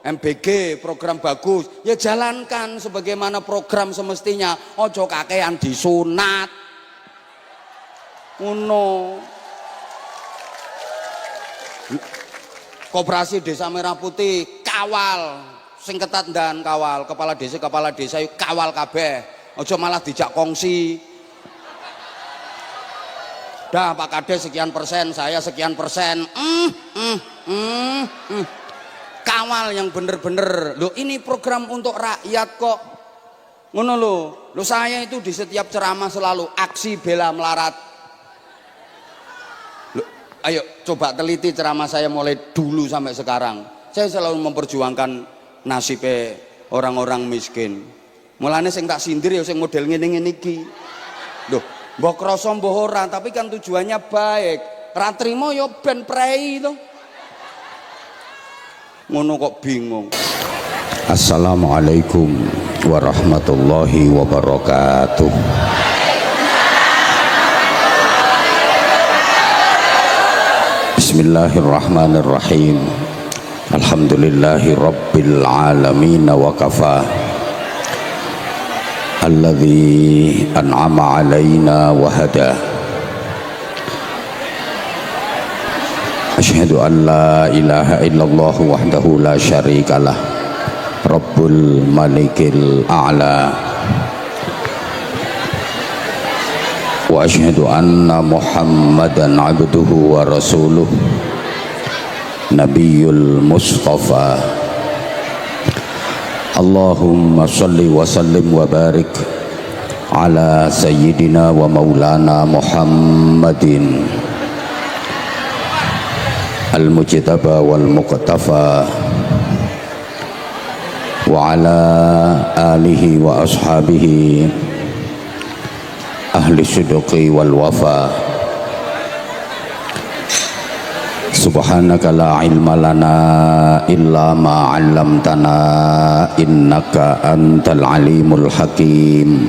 MBG program bagus, ya jalankan sebagaimana program semestinya. Ojo kakean disunat. Ngono. Koperasi Desa Merah Putih kawal, sing ketat dan kawal, kepala desa yuk kawal kabeh. Ojo malah dijak kongsi. Dah Pak Kades sekian persen, saya sekian persen. Kawal yang bener-bener. Loh ini program untuk rakyat kok. Ngono loh. Loh saya itu di setiap ceramah selalu aksi bela melarat. Loh, ayo coba teliti ceramah saya mulai dulu sampai sekarang. Saya selalu memperjuangkan nasib orang-orang miskin. Mulane sing tak sindir ya sing model ngene-ngene iki. Loh, mbok krasa mbok ora, tapi kan tujuannya baik. Ra trimo ya ben prei to. Ngono kok bingung. Assalamualaikum warahmatullahi wabarakatuh. Bismillahirrahmanirrahim. Alhamdulillahi rabbil alamin wa kafa. Alladzi an'ama alaina wa hada. Asyhadu an la ilaha illallah wahdahu la syarikalah Rabbul Malikil A'la wa asyhadu anna Muhammadan abduhu wa rasuluh Nabiyul Mustafa. Allahumma salli wa sallim wa barik ala sayyidina wa maulana Muhammadin al-mujtaba wal muqtafa wa ala alihi wa ashabihi ahli sidqi wal wafa. Subhanaka la ilma lana illa ma 'allamtana innaka antal alimul hakim.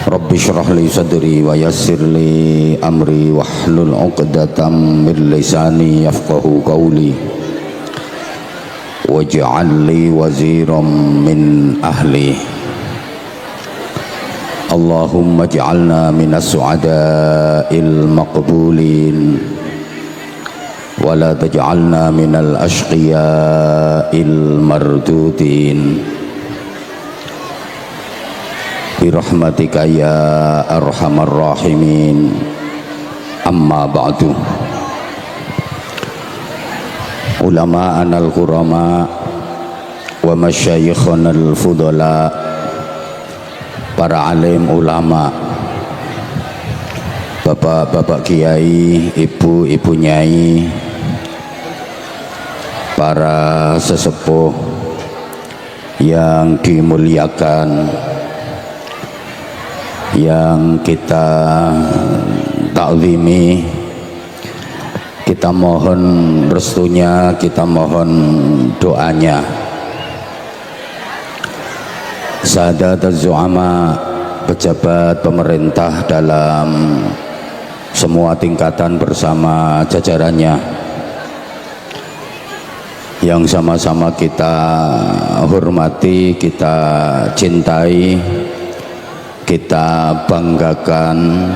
Rabbi shrah li sadri wa yassir li amri wahlul 'uqdatam min lisani yafqahu qawli waj'al li waziran min ahli. Allahumma ij'alna minas su'ada'il maqbulin wa la taj'alna minal ashqiya'il mardudin birahmatika ya arhamar rahimin. Amma ba'du. Ulama'ana al-qurama wa masyayikhana al-fudala, para alim ulama, bapak-bapak kiai, ibu-ibu nyai, para sesepuh yang dimuliakan, yang kita takzimi, kita mohon restunya, kita mohon doanya. Sahadat az-zu'ama, pejabat pemerintah dalam semua tingkatan bersama jajarannya yang sama-sama kita hormati, kita cintai, kita banggakan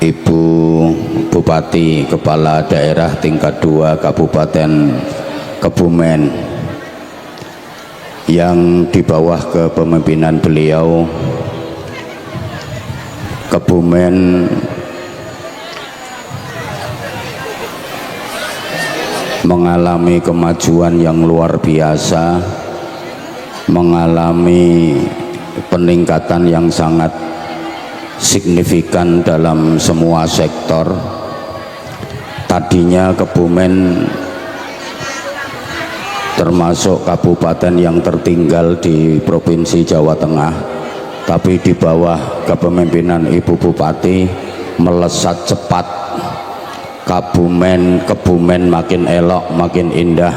Ibu Bupati Kepala Daerah tingkat 2 Kabupaten Kebumen yang di bawah kepemimpinan beliau Kebumen mengalami kemajuan yang luar biasa, mengalami peningkatan yang sangat signifikan dalam semua sektor. Tadinya Kebumen termasuk kabupaten yang tertinggal di Provinsi Jawa Tengah, tapi di bawah kepemimpinan Ibu Bupati melesat cepat. Kebumen makin elok, makin indah,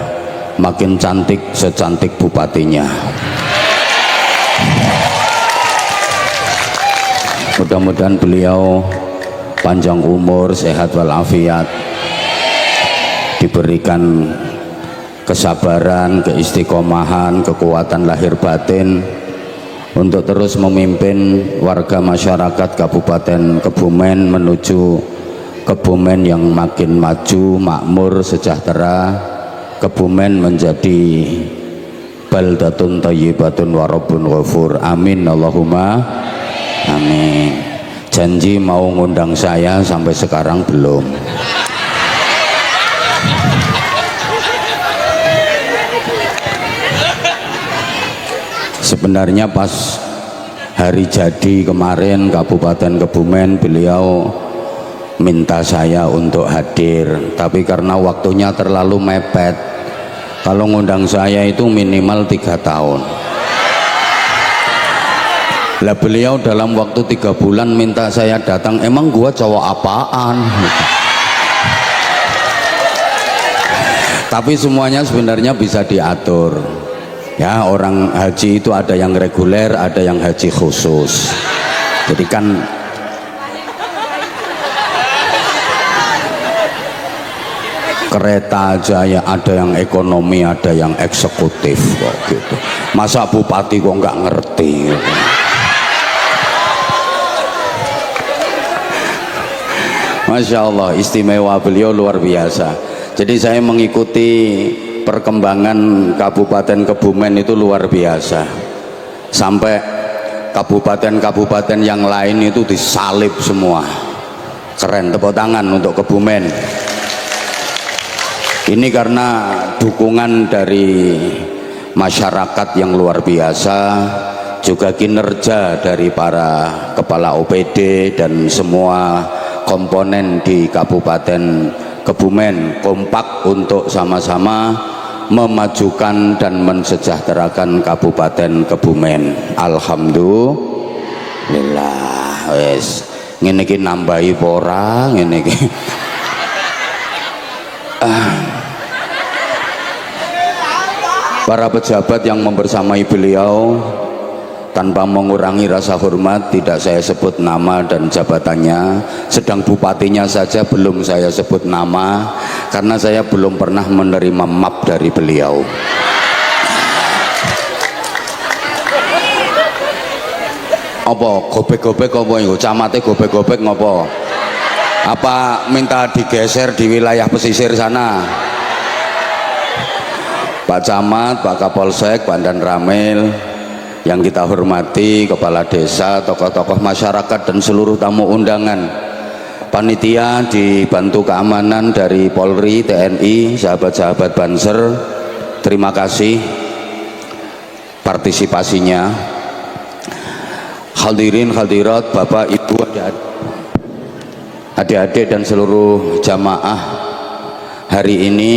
makin cantik secantik bupatinya. Mudah-mudahan beliau panjang umur, sehat walafiat, diberikan kesabaran, keistiqomahan, kekuatan lahir batin untuk terus memimpin warga masyarakat Kabupaten Kebumen menuju Kebumen yang makin maju, makmur, sejahtera. Kebumen menjadi baldatun thayyibatun wa rabbun ghafur. Amin Allahumma amin. Janji mau ngundang saya, sampai sekarang belum. Sebenarnya pas hari jadi kemarin Kabupaten Kebumen, beliau minta saya untuk hadir, tapi karena waktunya terlalu mepet. Kalau ngundang saya itu minimal 3 tahun. Lah beliau dalam waktu 3 bulan minta saya datang, emang gua cowok apaan? Tapi semuanya sebenarnya bisa diatur. Ya, orang haji itu ada yang reguler, ada yang haji khusus. Jadi kan kereta aja ya, ada yang ekonomi, ada yang eksekutif kok gitu. Masa bupati kok nggak ngerti gitu. Masya Allah, istimewa beliau luar biasa. Jadi saya mengikuti perkembangan Kabupaten Kebumen itu luar biasa. Sampai kabupaten-kabupaten yang lain itu disalib semua. Keren, tepuk tangan untuk Kebumen. Ini karena dukungan dari masyarakat yang luar biasa, juga kinerja dari para kepala OPD dan semua komponen di Kabupaten Kebumen kompak untuk sama-sama memajukan dan mensejahterakan Kabupaten Kebumen. Alhamdulillah. Wes ngene iki nambahi ora ngene iki. Para pejabat yang membersamai beliau, tanpa mengurangi rasa hormat, tidak saya sebut nama dan jabatannya. Sedang bupatinya saja belum saya sebut nama, karena saya belum pernah menerima map dari beliau. Apa gobek-gobek apa itu? Camate gobek-gobek ngopo? Apa minta digeser di wilayah pesisir sana? Pak Camat, Pak Kapolsek, Pak Dan Ramil yang kita hormati, kepala desa, tokoh-tokoh masyarakat dan seluruh tamu undangan, panitia dibantu keamanan dari Polri, TNI, sahabat-sahabat Banser, terima kasih partisipasinya. Hadirin hadirat, Bapak Ibu, adik-adik dan seluruh jamaah, hari ini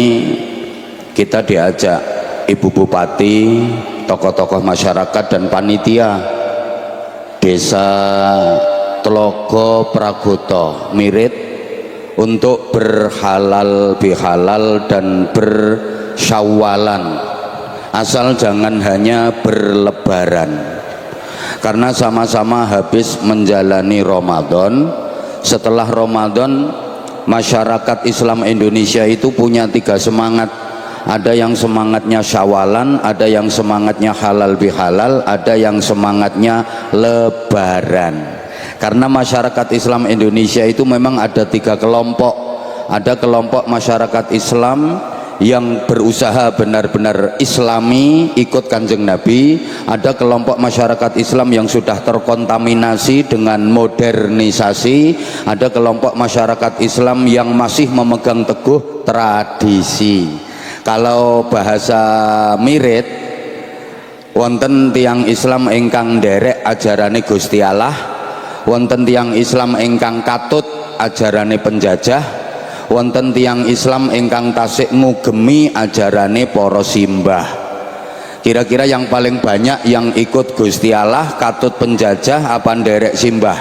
kita diajak Ibu Bupati, tokoh-tokoh masyarakat dan panitia Desa Tlogo Pragoto Mirit untuk berhalal bihalal dan bersyawalan, asal jangan hanya berlebaran, karena sama-sama habis menjalani Ramadan. Setelah Ramadan, masyarakat Islam Indonesia itu punya 3 semangat. Ada yang semangatnya syawalan, ada yang semangatnya halal bihalal, ada yang semangatnya lebaran. Karena masyarakat Islam Indonesia itu memang ada 3 kelompok. Ada kelompok masyarakat Islam yang berusaha benar-benar islami, ikut kanjeng Nabi. Ada kelompok masyarakat Islam yang sudah terkontaminasi dengan modernisasi. Ada kelompok masyarakat Islam yang masih memegang teguh tradisi. Kalau bahasa Mirit, wonten tiang Islam ingkang nderek ajarane Gusti Allah, wonten tiang Islam ingkang katut ajarane penjajah, wonten tiang Islam ingkang tasik ngugemi ajarane para simbah. Kira-kira yang paling banyak yang ikut Gusti Allah, katut penjajah, apa nderek simbah?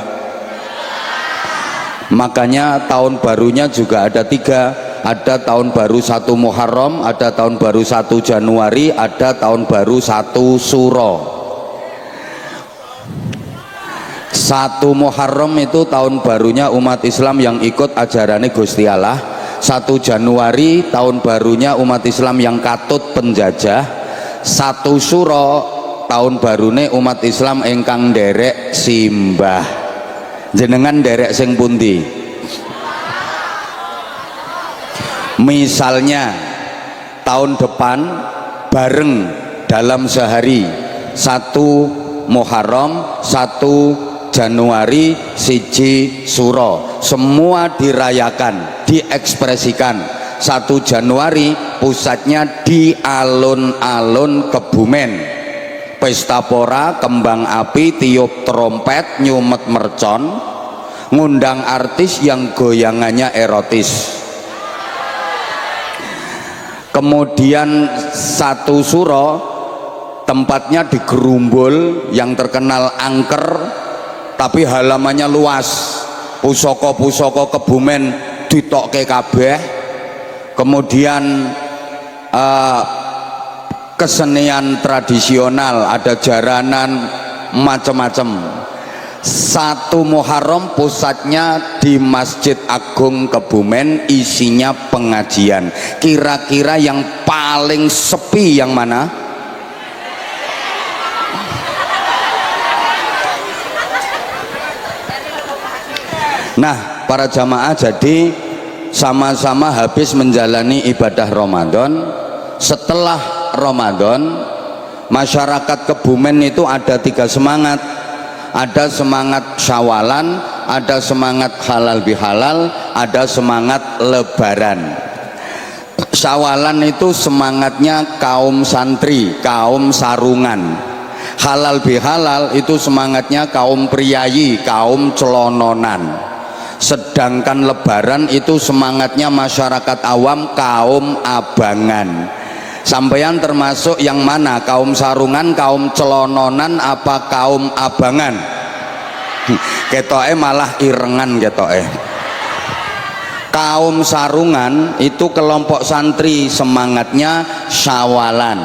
Makanya tahun barunya juga ada 3. Ada tahun baru 1 Muharram, ada tahun baru 1 Januari, ada tahun baru 1 Suro. 1 Muharram itu tahun barunya umat Islam yang ikut ajarannya Gusti Allah. 1 Januari tahun barunya umat Islam yang katut penjajah, 1 Suro tahun barune umat Islam ingkang derek simbah. Jenengan derek sing pundi? Misalnya tahun depan bareng dalam sehari, 1 Muharram, 1 Januari, 1 Suro, semua dirayakan, diekspresikan. 1 Januari pusatnya di alun-alun Kebumen, pesta pora, kembang api, tiup trompet, nyumet mercon, ngundang artis yang goyangannya erotis. Kemudian 1 Suro tempatnya di Gerumbul yang terkenal angker tapi halamannya luas, pusaka-pusaka Kebumen ditokke kabeh. Kemudian kesenian tradisional, ada jaranan macam-macam. 1 Muharram pusatnya di Masjid Agung Kebumen, isinya pengajian. Kira-kira yang paling sepi yang mana? Nah, para jamaah, jadi sama-sama habis menjalani ibadah Ramadan. Setelah Ramadan, masyarakat Kebumen itu ada 3 semangat. Ada semangat syawalan, ada semangat halal bihalal, ada semangat lebaran. Syawalan itu semangatnya kaum santri, kaum sarungan. Halal bihalal itu semangatnya kaum priayi, kaum celononan. Sedangkan lebaran itu semangatnya masyarakat awam, kaum abangan. Sampeyan termasuk yang mana? Kaum sarungan, kaum celononan, apa kaum abangan? Ketoke malah irengan ketoke. Kaum sarungan itu kelompok santri, semangatnya syawalan.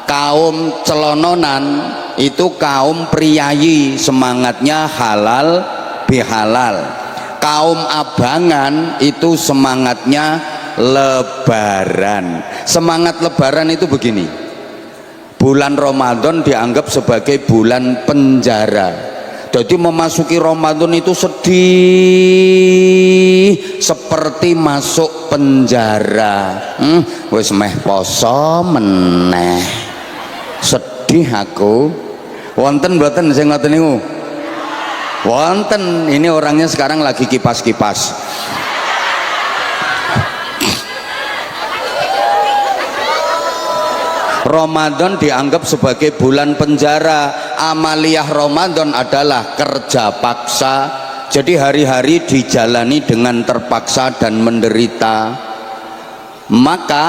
Kaum celononan itu kaum priayi, semangatnya halal bihalal. Kaum abangan itu semangatnya lebaran. Semangat lebaran itu begini: bulan Ramadan dianggap sebagai bulan penjara. Jadi memasuki Ramadan itu sedih seperti masuk penjara. Wis meh poso meneh, sedih aku. Wonten mboten sing ngoten niku? Wonten. Ini orangnya sekarang lagi kipas-kipas. Ramadan dianggap sebagai bulan penjara. Amaliyah Ramadan adalah kerja paksa. Jadi hari-hari dijalani dengan terpaksa dan menderita. Maka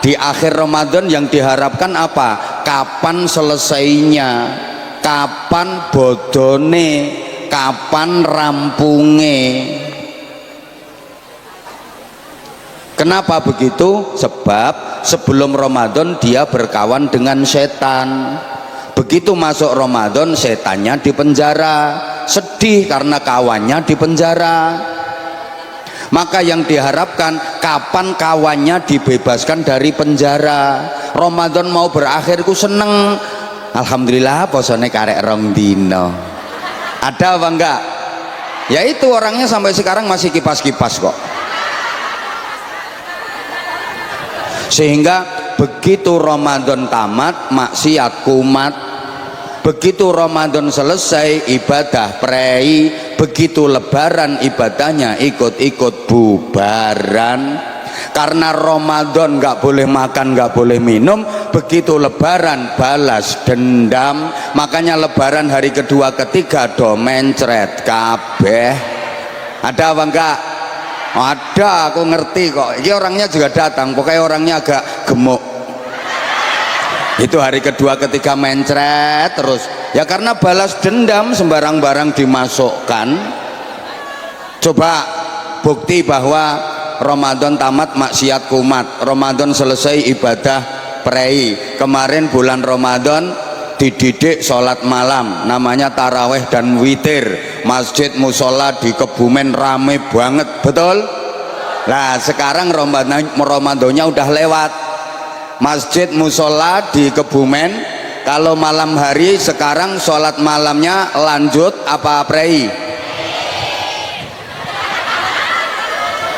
di akhir Ramadan yang diharapkan apa? Kapan selesainya? Kapan bodone? Kapan rampunge? Kenapa begitu? Sebab sebelum Ramadan dia berkawan dengan setan. Begitu masuk Ramadan, setannya di penjara, sedih karena kawannya di penjara. Maka yang diharapkan kapan kawannya dibebaskan dari penjara. Ramadan mau berakhir ku seneng, alhamdulillah posone karek rong dino. Ada apa enggak? Ya itu orangnya sampai sekarang masih kipas-kipas kok. Sehingga begitu Ramadan tamat, maksiat kumat. Begitu Ramadan selesai, ibadah prei. Begitu lebaran, ibadahnya ikut-ikut bubaran. Karena Ramadan nggak boleh makan, nggak boleh minum. Begitu lebaran balas dendam. Makanya lebaran hari kedua ketiga do mencret kabeh. Ada apa enggak? Ada, aku ngerti kok. Ini orangnya juga datang, pokoknya orangnya agak gemuk. Itu hari kedua ketiga mencret terus. Ya karena balas dendam, sembarang barang dimasukkan. Coba bukti bahwa Ramadan tamat maksiat kumat, Ramadan selesai ibadah prei. Kemarin bulan Ramadan dididik sholat malam, namanya taraweh dan witir. Masjid musola di Kebumen rame banget, betul? Nah sekarang Ramadannya udah lewat. Masjid musola di Kebumen kalau malam hari sekarang sholat malamnya lanjut apa prei?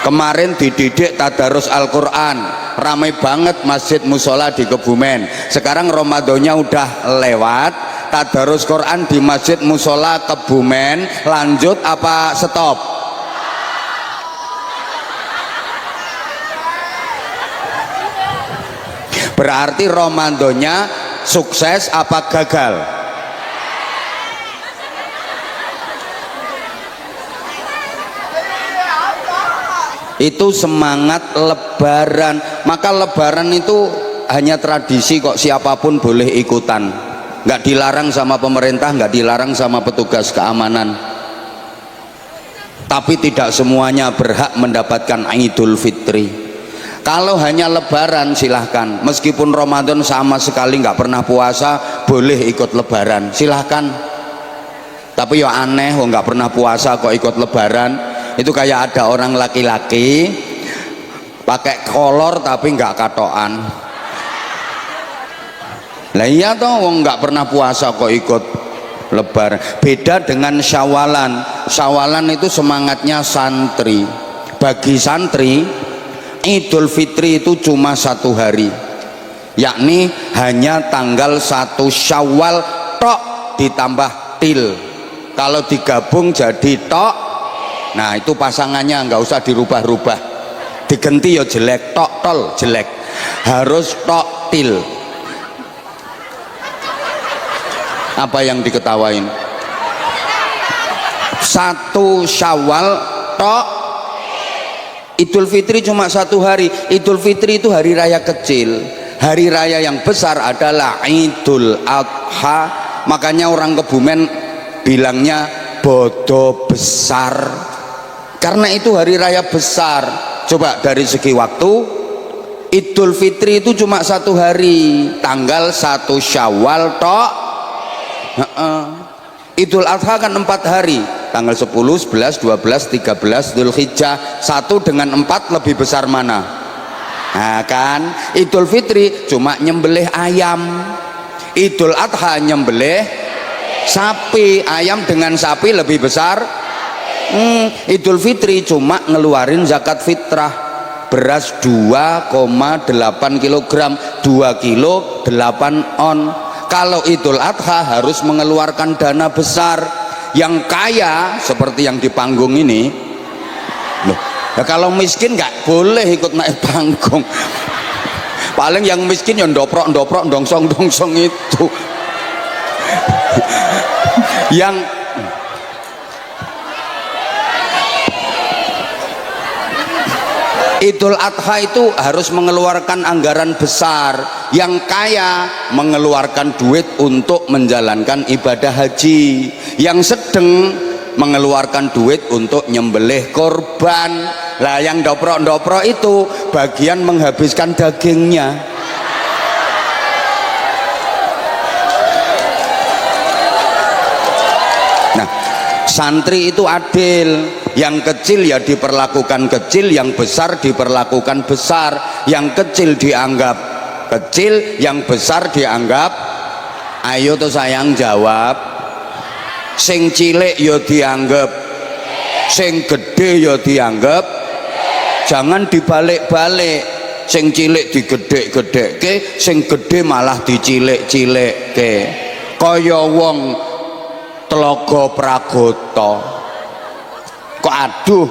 Kemarin dididik tadarus Al-Quran, ramai banget masjid musola di Kebumen. Sekarang Ramadannya udah lewat, tadarus Quran di masjid musola Kebumen lanjut apa stop? Berarti Ramadannya sukses apa gagal? Itu semangat lebaran. Maka lebaran itu hanya tradisi kok, siapapun boleh ikutan, nggak dilarang sama pemerintah, nggak dilarang sama petugas keamanan. Tapi tidak semuanya berhak mendapatkan Idul Fitri. Kalau hanya lebaran silahkan, meskipun Ramadan sama sekali nggak pernah puasa boleh ikut lebaran, silahkan. Tapi ya aneh, nggak pernah puasa kok ikut lebaran. Itu kayak ada orang laki-laki pakai kolor tapi nggak katoan. Lah iya toh, wong nggak pernah puasa kok ikut lebaran. Beda dengan Syawalan. Syawalan itu semangatnya santri. Bagi santri Idul Fitri itu cuma 1 hari, yakni hanya tanggal 1 Syawal tok ditambah til. Kalau digabung jadi tok. Nah itu pasangannya nggak usah dirubah-rubah, diganti ya jelek, tok tol jelek, harus tok til. Apa yang diketawain? 1 Syawal tok. Idul Fitri cuma 1 hari. Idul Fitri itu hari raya kecil. Hari raya yang besar adalah Idul Adha. Makanya orang Kebumen bilangnya bodo besar, karena itu hari raya besar. Coba dari segi waktu, Idul Fitri itu cuma 1 hari, tanggal 1 Syawal tok. Idul Adha kan 4 hari, tanggal 10, 11, 12, 13 Dzulhijjah. 1 dengan 4 lebih besar mana? Nah kan, Idul Fitri cuma nyembelih ayam, Idul Adha nyembelih sapi. Ayam dengan sapi lebih besar. Idul Fitri cuma ngeluarin zakat fitrah, beras 2,8 kg, 2 kilo 8 on. Kalau Idul Adha harus mengeluarkan dana besar. Yang kaya seperti yang di panggung ini loh, ya kalau miskin nggak boleh ikut naik panggung. Paling yang miskin yang doprok dongsong itu. Yang Idul Adha itu harus mengeluarkan anggaran besar. Yang kaya mengeluarkan duit untuk menjalankan ibadah haji. Yang sedang mengeluarkan duit untuk nyembelih korban. Lah yang doprok itu bagian menghabiskan dagingnya. Nah, santri itu adil. Yang kecil ya diperlakukan kecil, yang besar diperlakukan besar. Yang kecil dianggap kecil, yang besar dianggap. Ayo tuh sayang jawab. Sing cilik ya dianggap, sing gede ya dianggap. Jangan dibalik-balik, sing cilik digedhek-gedhekke, sing gede malah dicilik-cilikke. Kaya wong Tlaga Pragata. Kok aduh,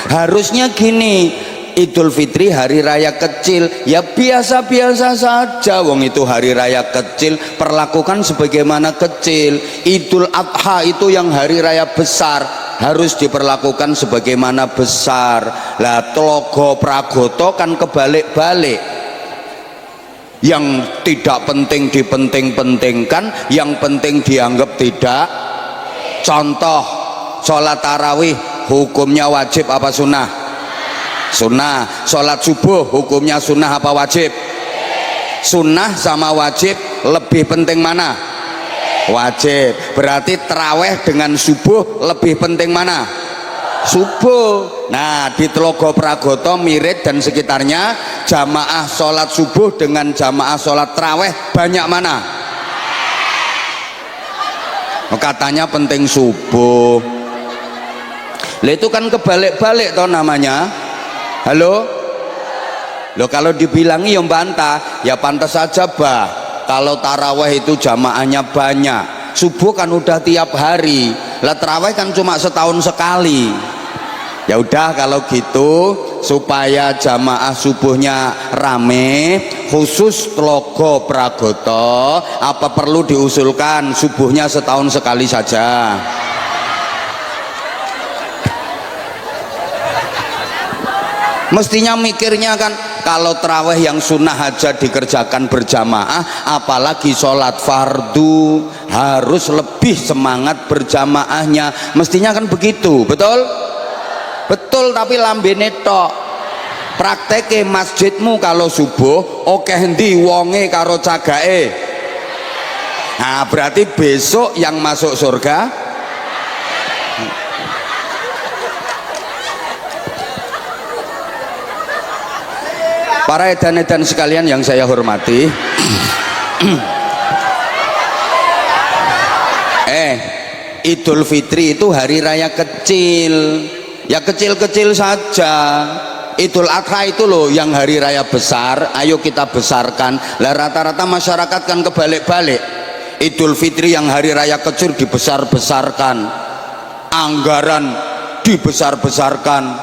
harusnya gini, Idul Fitri hari raya kecil ya biasa-biasa saja, wong itu hari raya kecil, perlakukan sebagaimana kecil. Idul Adha itu yang hari raya besar, harus diperlakukan sebagaimana besar. Lah Tlaga Pragata kan kebalik-balik, yang tidak penting dipenting-pentingkan, yang penting dianggap tidak. Contoh, sholat tarawih hukumnya wajib apa sunnah? Sunnah. Sholat subuh hukumnya sunnah apa wajib? Sunnah sama wajib lebih penting mana? Wajib. Berarti tarawih dengan subuh lebih penting mana? subuh. Nah, di Tlogo Pragoto, Mirit dan sekitarnya jamaah sholat subuh dengan jamaah sholat tarawih banyak mana? Katanya penting subuh. Lah itu kan kebalik-balik toh namanya. Halo? Loh kalau dibilangi yang bantah, ya pantas saja bah. Kalau tarawih itu jamaahnya banyak, subuh kan udah tiap hari, lah tarawih kan cuma setahun sekali. Ya udah kalau gitu, supaya jamaah subuhnya rame, khusus Tlogo Pragoto, apa perlu diusulkan subuhnya setahun sekali saja? Mestinya mikirnya kan, kalau tarawih yang sunnah aja dikerjakan berjamaah, apalagi sholat fardu harus lebih semangat berjamaahnya. Mestinya kan begitu, betul? Betul, tapi lambene tok. Prakteke masjidmu kalau subuh oke endi wonge karo cagake. Nah berarti besok yang masuk surga para edan-edan sekalian yang saya hormati. Idul Fitri itu hari raya kecil, ya kecil-kecil saja. Idul Adha itu loh yang hari raya besar, ayo kita besarkan. Lah rata-rata masyarakat kan kebalik-balik. Idul Fitri yang hari raya kecil dibesar-besarkan, anggaran dibesar-besarkan,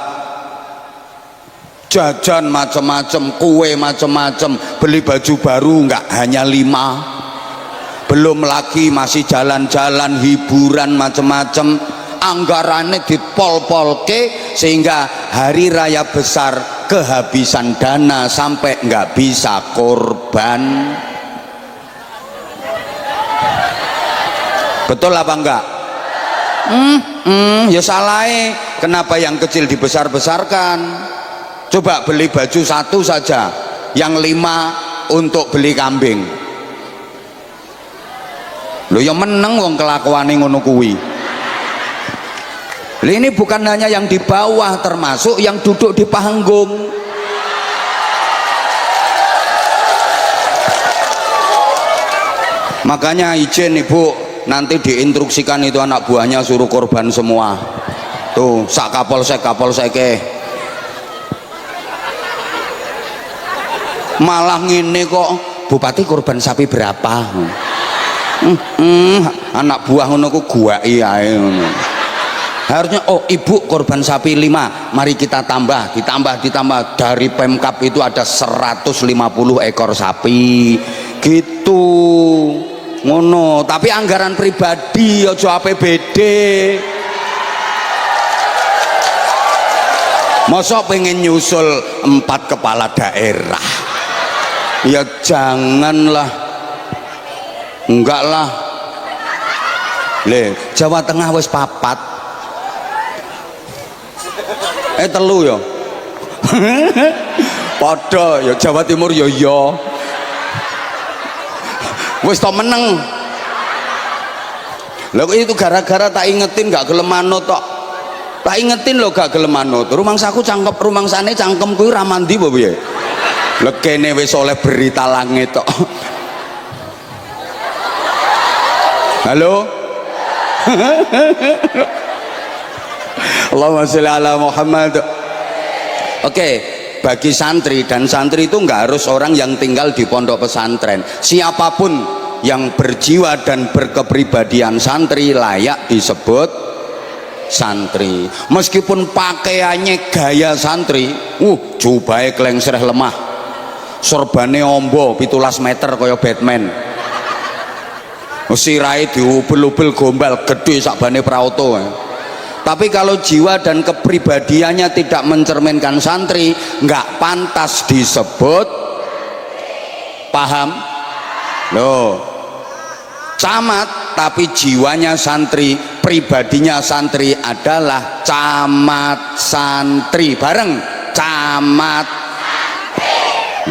jajan macam-macam, kue macam-macam, beli baju baru nggak hanya 5, belum lagi masih jalan-jalan, hiburan macam-macam, anggarannya dipol-polke sehingga hari raya besar kehabisan dana sampai nggak bisa korban. Betul apa enggak? Ya salah. Kenapa yang kecil dibesar-besarkan? Coba beli baju 1 saja, yang 5 untuk beli kambing. Loh ya meneng wong kelakuane ngono kuwi. Ini bukan hanya yang di bawah, termasuk yang duduk di panggung. Makanya izin ibu, nanti diinstruksikan itu anak buahnya suruh korban semua. Tuh sak kapolsek malah ngene kok, bupati korban sapi berapa? Anak buah ngono ku guai ae ngono. Harusnya oh ibu korban sapi 5, mari kita ditambah dari Pemkab itu ada 150 ekor sapi gitu ngono. Tapi anggaran pribadi ojo APBD. Mosok pengen nyusul 4 kepala daerah, ya janganlah, enggak lah. Jawa Tengah wis 4, telu ya padha ya, Jawa Timur ya wis to meneng. Lho itu gara-gara tak ingetin gak gelem manut tok. Tak ingetin lho gak gelem manut. Rumangsaku rumangsane cangkem kuwi ra mandi apa piye? Lho kene wis oleh berita langit tok. Halo? Allahumma sholli ala Muhammad. Oke, bagi santri, dan santri itu nggak harus orang yang tinggal di pondok pesantren, siapapun yang berjiwa dan berkepribadian santri layak disebut santri. Meskipun pakaiannya gaya santri, jubahe klengsreh lemah, sorbane ombo 17 meter kaya Batman, sirahe diubel-ubel gombal gede sakbane prauto. Tapi kalau jiwa dan kepribadiannya tidak mencerminkan santri, nggak pantas disebut, paham? Loh, camat tapi jiwanya santri, pribadinya santri adalah camat santri, bareng camat.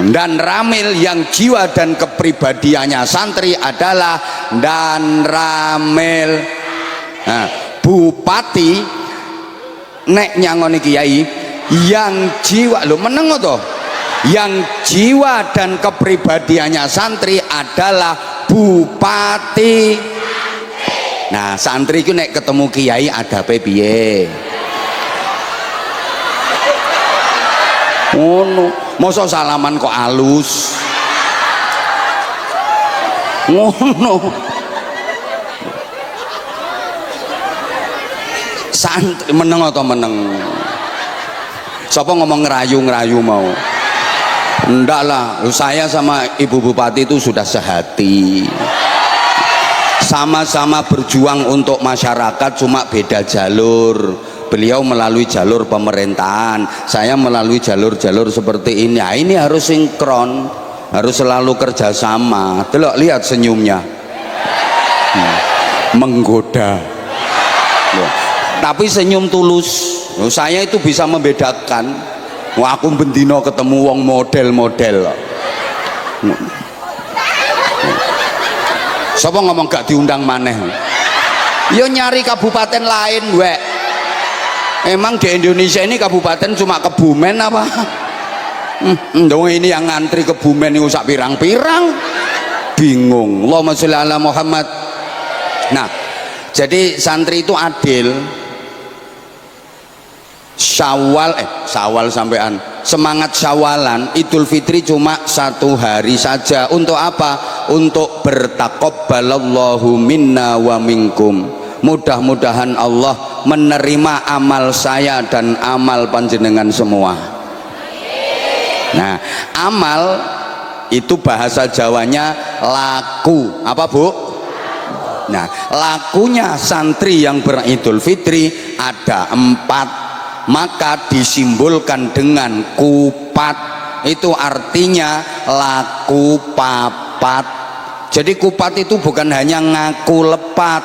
Dan ramil yang jiwa dan kepribadiannya santri adalah dan ramil. Nah, bupati nek nyangoni kiai yang jiwa lo meneng to, yang jiwa dan kepribadiannya santri adalah bupati. Nah santri itu nek ketemu kiai adabe piye? Ngono, masa salaman kok alus? Ngono. Santri meneng atau meneng? Siapa ngomong ngerayu mau? Enggak lah, saya sama Ibu Bupati itu sudah sehati, sama-sama berjuang untuk masyarakat, cuma beda jalur. Beliau melalui jalur pemerintahan, saya melalui jalur-jalur seperti ini. Nah, ini harus sinkron, harus selalu kerjasama. Delok, lihat senyumnya, menggoda. Tapi senyum tulus. Saya itu bisa membedakan. Wah, aku bendino ketemu wong model-model. Siapa ngomong gak diundang maneh? Yo nyari kabupaten lain, wek. Emang di Indonesia ini kabupaten cuma Kebumen apa? Dong ini yang ngantri Kebumen itu sak pirang-pirang. Bingung. Allahumma sholli ala Muhammad. Nah, jadi santri itu adil. Syawal sampean semangat syawalan, Idul Fitri cuma 1 hari saja. Untuk apa? Untuk bertakabbalallahu minna wa minkum. Mudah-mudahan Allah menerima amal saya dan amal panjenengan semua. Nah, amal itu bahasa Jawanya laku. Apa, Bu? Nah, lakunya santri yang beridul fitri ada 4, maka disimbolkan dengan kupat. Itu artinya laku papat. Jadi kupat itu bukan hanya ngaku lepat.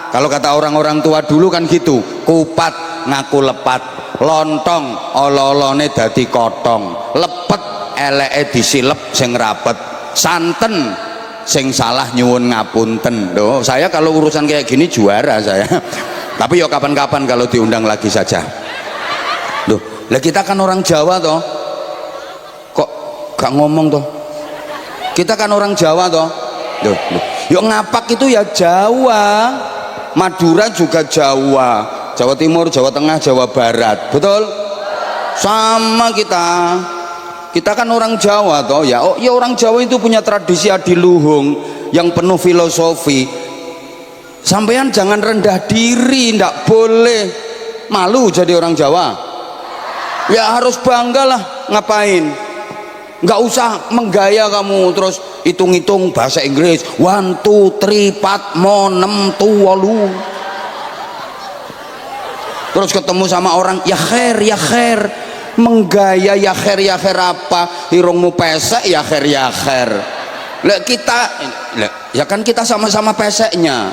Kalau kata orang-orang tua dulu kan gitu, kupat ngaku lepat, lontong olo-olone dadi kotong, lepet eleke disilep sing rapet, santen sing salah nyuwun ngapunten. Loh, saya kalau urusan kayak gini juara saya. Tapi yo kapan-kapan kalau diundang lagi saja. Loh, lah kita kan orang Jawa toh. Kok gak ngomong toh? Kita kan orang Jawa toh. Loh. Yo ngapak itu ya Jawa. Madura juga Jawa. Jawa Timur, Jawa Tengah, Jawa Barat. Betul? Sama kita. Kita kan orang Jawa toh ya. Oh, ya orang Jawa itu punya tradisi adiluhung yang penuh filosofi. Sampean jangan rendah diri, ndak boleh. Malu jadi orang Jawa. Ya harus banggalah. Ngapain? Nggak usah menggaya kamu terus hitung-hitung bahasa Inggris 1, 2, 3, 4, 5, 6, 7 terus ketemu sama orang ya khair menggaya ya khair apa hirungmu pesek ya khair lek kita ya kan kita sama-sama peseknya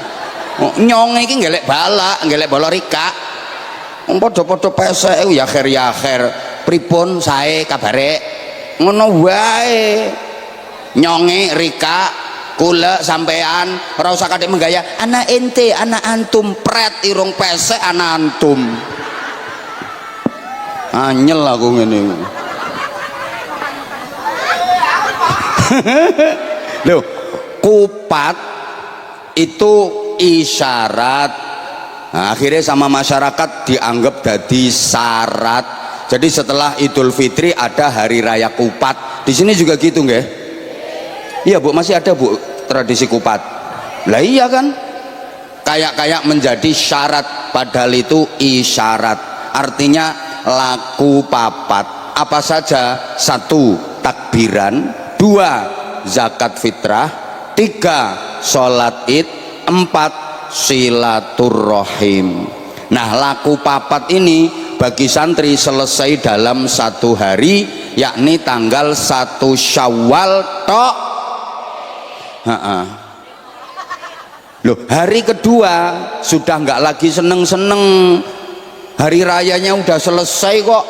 nyong iki ngelek balak ngelek bola rika podo-podo pesek ya khair pripun sae kabare ngono wae nyonge rika kula sampean ora usah kadek menggaya anak ente anak antum pret irung pesek anak antum anyel aku ngene loh kupat itu isyarat. Nah, akhirnya sama masyarakat dianggap jadi syarat. Jadi setelah Idul Fitri ada hari raya kupat. Di sini juga gitu nggih? Iya Bu, masih ada Bu tradisi kupat. Lah iya kan? Kayak menjadi syarat padahal itu isyarat. Artinya laku papat. Apa saja? 1 takbiran, 2 zakat fitrah, 3 sholat id, 4 silaturrohim. Nah laku papat ini bagi santri selesai dalam 1 hari, yakni tanggal 1 Syawal tok. Loh, hari kedua sudah nggak lagi seneng-seneng, hari rayanya udah selesai kok.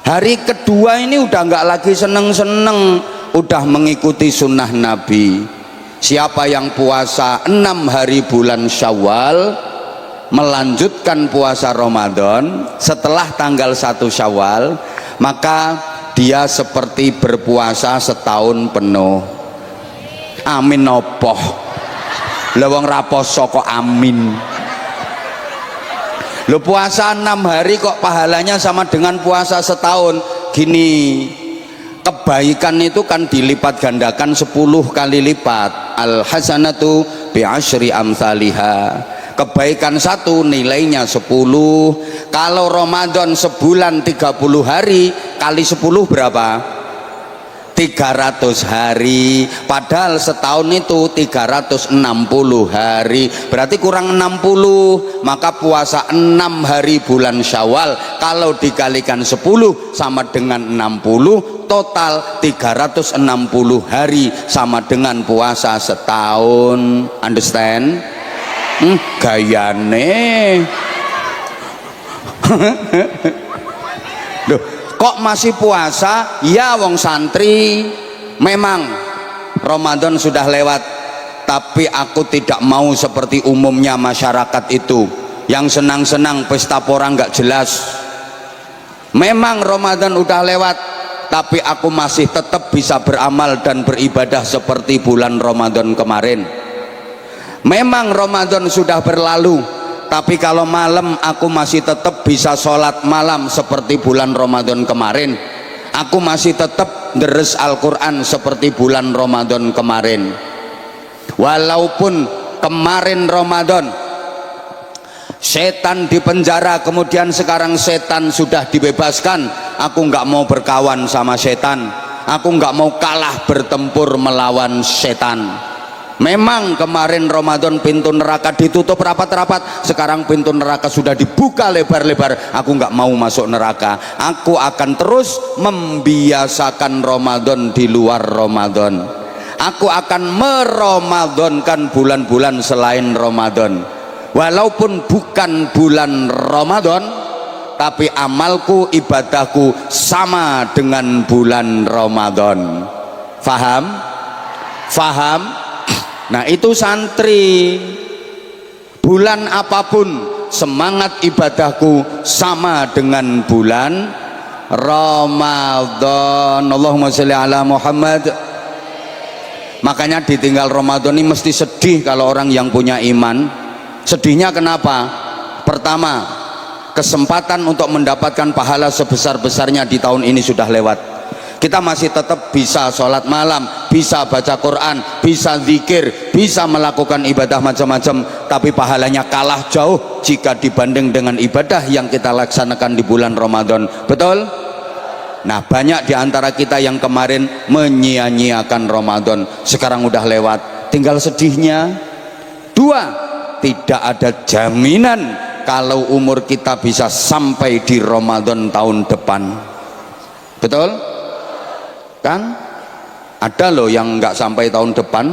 Hari kedua ini udah nggak lagi seneng-seneng, udah mengikuti sunnah Nabi. Siapa yang puasa 6 hari bulan Syawal melanjutkan puasa Ramadan setelah tanggal 1 Syawal, maka dia seperti berpuasa setahun penuh. Amin nopo lewong raposo kok amin. Lo puasa 6 hari kok pahalanya sama dengan puasa setahun. Gini, kebaikan itu kan dilipat gandakan 10 kali lipat. Al hasanatu bi asyri amsalihha. Kebaikan satu nilainya 10. Kalau Ramadan sebulan 30 hari kali 10 berapa? 300 hari. Padahal setahun itu 360 hari, berarti kurang 60. Maka puasa 6 hari bulan Syawal kalau dikalikan 10 sama dengan 60, total 360 hari sama dengan puasa setahun. Understand? Gayane Duh, kok masih puasa? Ya wong santri, memang Ramadan sudah lewat, tapi aku tidak mau seperti umumnya masyarakat itu yang senang-senang pesta pora nggak jelas. Memang Ramadan udah lewat, tapi aku masih tetap bisa beramal dan beribadah seperti bulan Ramadan kemarin. Memang Ramadan sudah berlalu, tapi kalau malam aku masih tetap bisa sholat malam seperti bulan Ramadan kemarin. Aku masih tetap deres Al-Quran seperti bulan Ramadan kemarin. Walaupun kemarin Ramadan setan di penjara, kemudian sekarang setan sudah dibebaskan, aku nggak mau berkawan sama setan. Aku nggak mau kalah bertempur melawan setan. Memang kemarin Ramadan pintu neraka ditutup rapat-rapat, sekarang pintu neraka sudah dibuka lebar-lebar. Aku nggak mau masuk neraka. Aku akan terus membiasakan Ramadan di luar Ramadan. Aku akan meramadankan bulan-bulan selain Ramadan. Walaupun bukan bulan Ramadan, tapi amalku, ibadahku sama dengan bulan Ramadan. Faham? Faham? Nah itu santri, bulan apapun semangat ibadahku sama dengan bulan Ramadan. Allahumma sholli ala Muhammad. Makanya ditinggal Ramadan ini mesti sedih kalau orang yang punya iman. Sedihnya kenapa? Pertama, kesempatan untuk mendapatkan pahala sebesar-besarnya di tahun ini sudah lewat. Kita masih tetap bisa sholat malam, bisa baca Quran, bisa zikir, bisa melakukan ibadah macam-macam, tapi pahalanya kalah jauh jika dibanding dengan ibadah yang kita laksanakan di bulan Ramadan. Betul? Nah, banyak di antara kita yang kemarin menyia-nyiakan Ramadan, sekarang udah lewat, tinggal sedihnya. Dua, tidak ada jaminan kalau umur kita bisa sampai di Ramadan tahun depan. Betul? Kan ada loh yang nggak sampai tahun depan.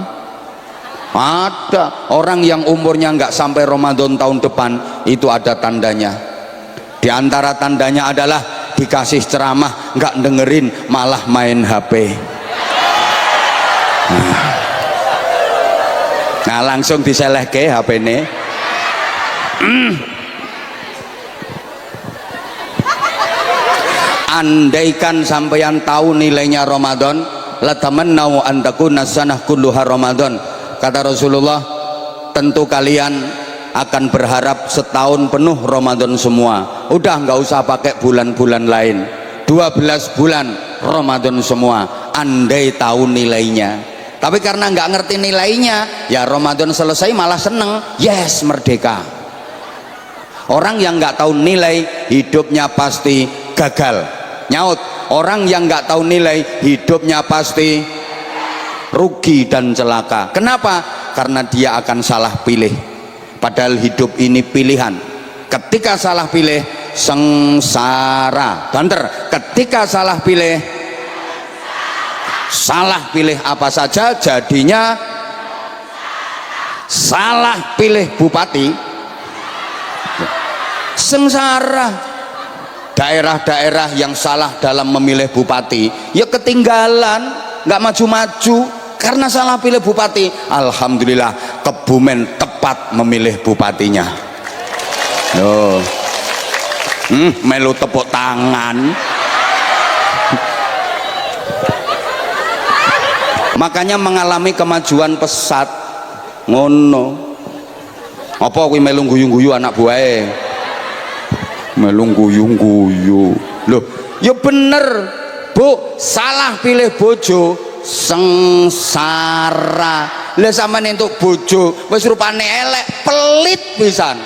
Ada orang yang umurnya nggak sampai Ramadan tahun depan, itu ada tandanya. Di antara tandanya adalah dikasih ceramah nggak dengerin, malah main HP. Nah langsung diselehke HP ini. Andaikan sampeyan tahu nilainya Ramadan, latamannau an takuna sanah kulluha Ramadan. Kata Rasulullah, tentu kalian akan berharap setahun penuh Ramadan semua. Udah nggak usah pakai bulan-bulan lain, 12 bulan Ramadan semua. Andai tahu nilainya. Tapi karena nggak ngerti nilainya, ya Ramadan selesai malah seneng, yes merdeka. Orang yang nggak tahu nilai, hidupnya pasti gagal. Nyaut, orang yang nggak tahu nilai, hidupnya pasti rugi dan celaka. Kenapa? Karena dia akan salah pilih. Padahal hidup ini pilihan. Ketika salah pilih, sengsara. Banter. Ketika salah pilih, salah pilih apa saja jadinya salah pilih bupati, sengsara. Daerah-daerah yang salah dalam memilih bupati ya ketinggalan, nggak maju-maju karena salah pilih bupati. Alhamdulillah Kebumen tepat memilih bupatinya. Loh. Melu tepuk tangan. Makanya mengalami kemajuan pesat ngono. Apa kuwi melu guyu-guyu anak buahe? Melu guyu-guyu. Loh, ya bener, Bu, salah pilih bojo sengsara. Lah sampean entuk bojo wis rupane elek, pelit pisan.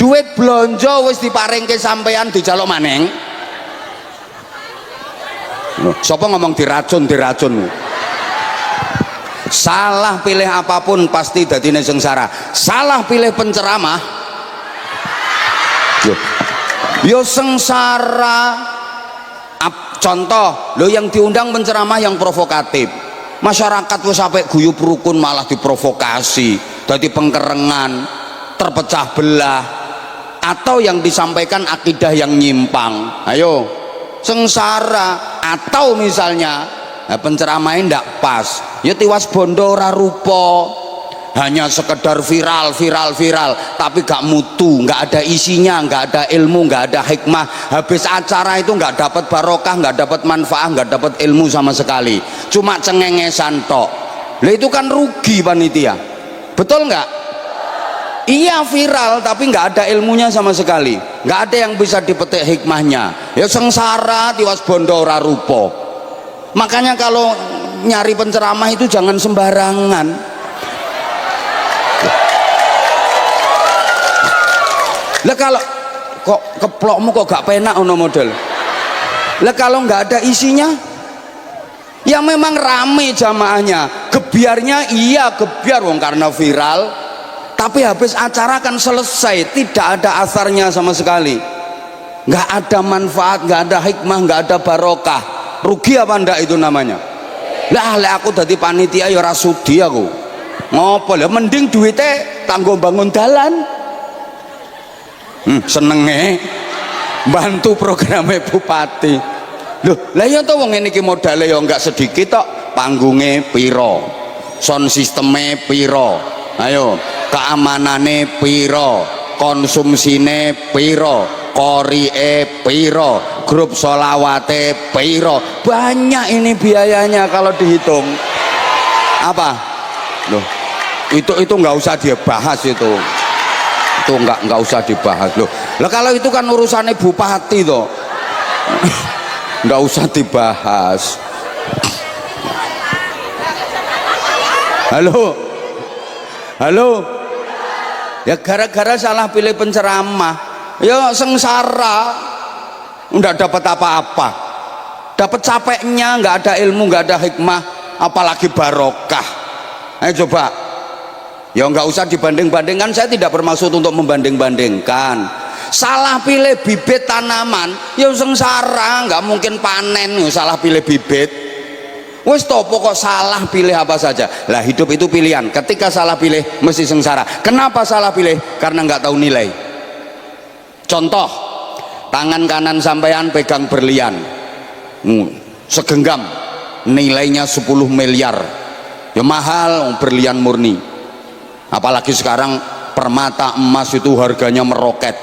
Duit blonjo wis diparingke sampean dijaluk maneng. Loh, sapa ngomong diracun? Salah pilih apapun pasti dadine sengsara. Salah pilih penceramah yo sengsara. Contoh, lo yang diundang penceramah yang provokatif, masyarakat wis sampai guyub rukun malah diprovokasi, jadi pengkerengan, terpecah belah, atau yang disampaikan akidah yang nyimpang. Ayo, sengsara. Atau misalnya penceramahnya ndak pas, ya tiwas bondo ora rupa, hanya sekedar viral, tapi gak mutu, gak ada isinya, gak ada ilmu, gak ada hikmah. Habis acara itu gak dapat barokah, gak dapat manfaat, gak dapat ilmu sama sekali, cuma cengengesan tok. Lah itu kan rugi panitia, betul nggak? Iya, viral tapi nggak ada ilmunya sama sekali, nggak ada yang bisa dipetik hikmahnya. Ya sengsara tiwas bondo ora rupa. Makanya kalau nyari penceramah itu jangan sembarangan. Lah kalau kok keplokmu kok gak penak ono model. Lah kalau nggak ada isinya, ya memang rame jamaahnya, gebiarnya iya gebiar wong karena viral, tapi habis acara kan selesai, tidak ada asarnya sama sekali, nggak ada manfaat, nggak ada hikmah, nggak ada barokah. Rugi apa ndak itu namanya? Lah aku dadi panitia ya ora sudi aku. Ngopo lah, mending duitnya kanggo bangun dalan. Senenge bantu programnya bupati. Loh, lah ya to wong ngene iki modale ya enggak sedikit tok. Panggunge piro? Sound sisteme piro? Ayo, keamanane piro? Konsumsine piro? Korie piro? Grup solawate piro? Banyak ini biayanya kalau dihitung. Apa? Loh, itu nggak usah dibahas itu nggak usah dibahas loh. Lah kalau itu kan urusannya bupati toh. Nggak usah dibahas. Halo ya, gara-gara salah pilih penceramah ya sengsara, nggak dapat apa-apa, dapat capeknya, nggak ada ilmu, nggak ada hikmah, apalagi barokah. Ayo coba, ya nggak usah dibanding-bandingkan, saya tidak bermaksud untuk membanding-bandingkan. Salah pilih bibit tanaman ya sengsara, nggak mungkin panen. Ya salah pilih bibit wis topo kok salah pilih apa saja. Lah hidup itu pilihan, ketika salah pilih mesti sengsara. Kenapa salah pilih? Karena nggak tahu nilai. Contoh, tangan kanan sampean pegang berlian segenggam, nilainya 10 miliar, ya mahal berlian murni. Apalagi sekarang permata emas itu harganya meroket.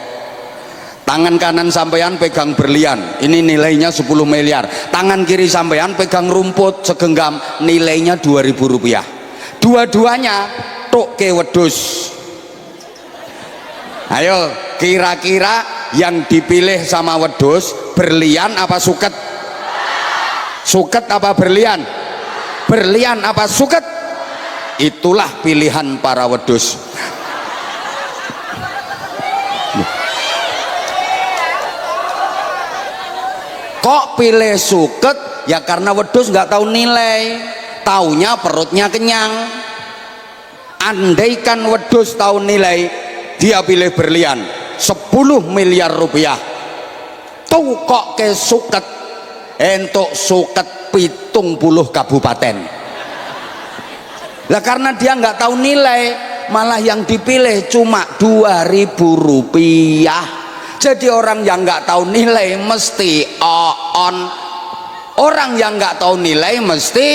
Tangan kanan sampean pegang berlian, ini nilainya 10 miliar. Tangan kiri sampean pegang rumput segenggam, nilainya 2.000 rupiah. Dua-duanya tok ke wedus. Ayo, kira-kira yang dipilih sama wedus berlian apa suket? Suket apa berlian? Berlian apa suket? Itulah pilihan para wedus. Kok pilih suket? Ya karena wedus nggak tahu nilai, taunya perutnya kenyang. Andaikan wedus tahu nilai, dia pilih berlian 10 miliar rupiah. Tuh kok ke suket, entuk suket 70 kabupaten. Lah karena dia nggak tahu nilai, malah yang dipilih cuma 2.000 rupiah. Jadi orang yang nggak tahu nilai mesti on, orang yang nggak tahu nilai mesti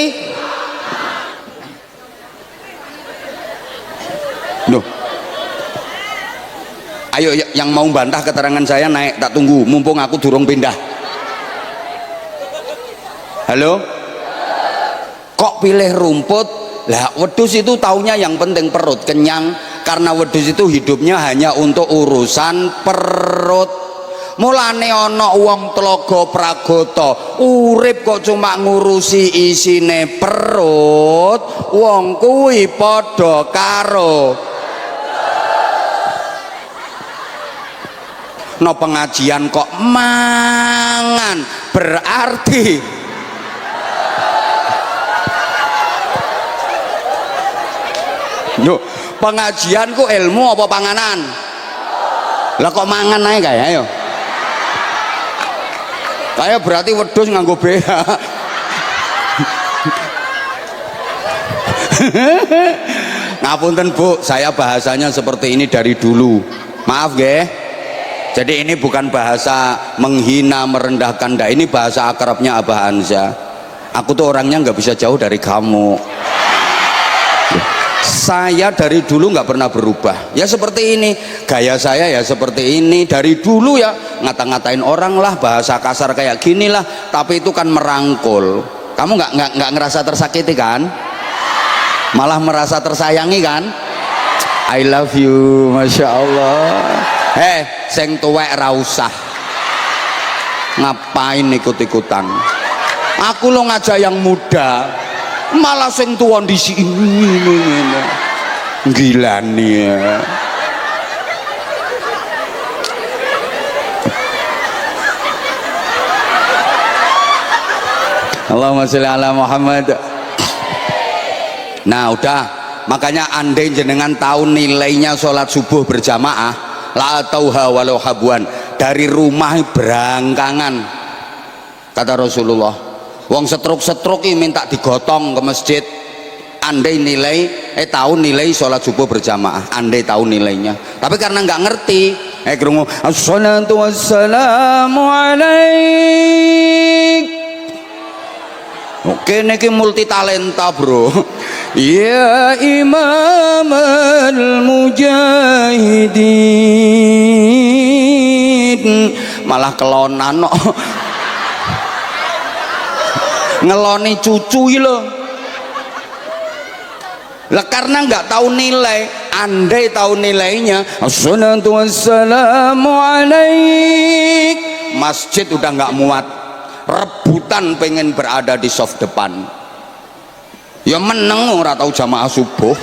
loh. Ayo yang mau bantah keterangan saya naik, tak tunggu mumpung aku durung pindah. Halo, kok pilih rumput? Lah wedhus itu taunya yang penting perut kenyang, karena wedhus itu hidupnya hanya untuk urusan perut. Mulane ana wong tlaga pragata urip kok cuma ngurusi isine perut, wong kuwi padha karo no pengajian kok mangan, berarti yo pengajian ku ilmu apa panganan? Lah kok mangan ae kae ayo. Kayak berarti wedhus nganggo BH. Ngapunten Bu, saya bahasanya seperti ini dari dulu. Maaf nggih. Jadi ini bukan bahasa menghina, merendahkan, dah. Ini bahasa akrabnya Abah Hanza. Aku tuh orangnya nggak bisa jauh dari kamu. Saya dari dulu nggak pernah berubah. Ya seperti ini, gaya saya ya seperti ini dari dulu ya. Ngata-ngatain orang lah, bahasa kasar kayak gini lah. Tapi itu kan merangkul. Kamu nggak ngerasa tersakiti kan? Malah merasa tersayangi kan? I love you, masya Allah. Sing tuwek ra usah. Ngapain ikut-ikutan? Aku lo ngajak yang muda, malah sing tuwa di sini. Gila nih ya. Allahumma sholli ala Muhammad. Nah udah, makanya andai jenengan tahu nilainya sholat subuh berjamaah, la tauha walau habuan, dari rumah berangkangan, kata Rasulullah. Wong setruk-setruk ini minta digotong ke masjid. Andai nilai tahu nilai sholat subuh berjamaah, andai tahu nilainya, tapi karena nggak ngerti krungu assalatu wassalamu alaik. Oke, niki multi talenta bro. Ya imam al-mujahidin, malah kelonan no. Ngeloni cucu lo lah, karena nggak tahu nilai. Andai tahu nilainya, assalatu wassalamu alaik, masjid udah nggak muat, rebutan pengen berada di soft depan. Ya meneng ora tahu jamaah subuh.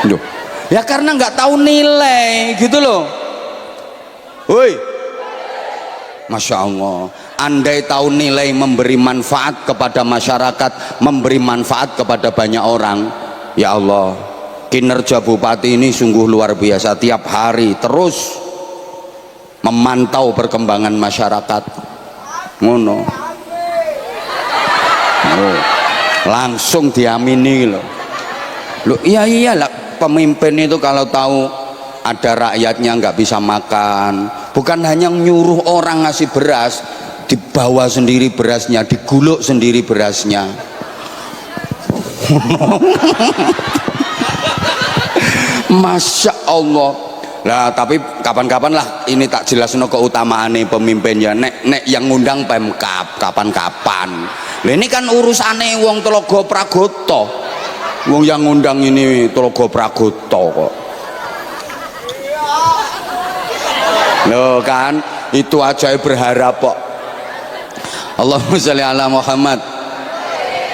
Loh, ya karena nggak tahu nilai gitu loh. Woi, masya Allah. Andai tahu nilai memberi manfaat kepada masyarakat, memberi manfaat kepada banyak orang, ya Allah, kinerja bupati ini sungguh luar biasa. Tiap hari terus memantau perkembangan masyarakat. Ngono. Oh, langsung diamini loh. Loh iyalah, pemimpin itu kalau tahu ada rakyatnya nggak bisa makan, bukan hanya nyuruh orang ngasih beras, dibawa sendiri berasnya, diguluk sendiri berasnya. Masya Allah. Lah tapi kapan-kapan lah ini tak jelasno keutamaane pemimpin ya. Nek yang ngundang Pemkab kapan-kapan. Lah ini kan urusane wong Telaga Pragoto. Wong yang ngundang ini Telaga Pragoto kok. Loh kan, itu aja berharap kok. Allahumma sholli ala Muhammad.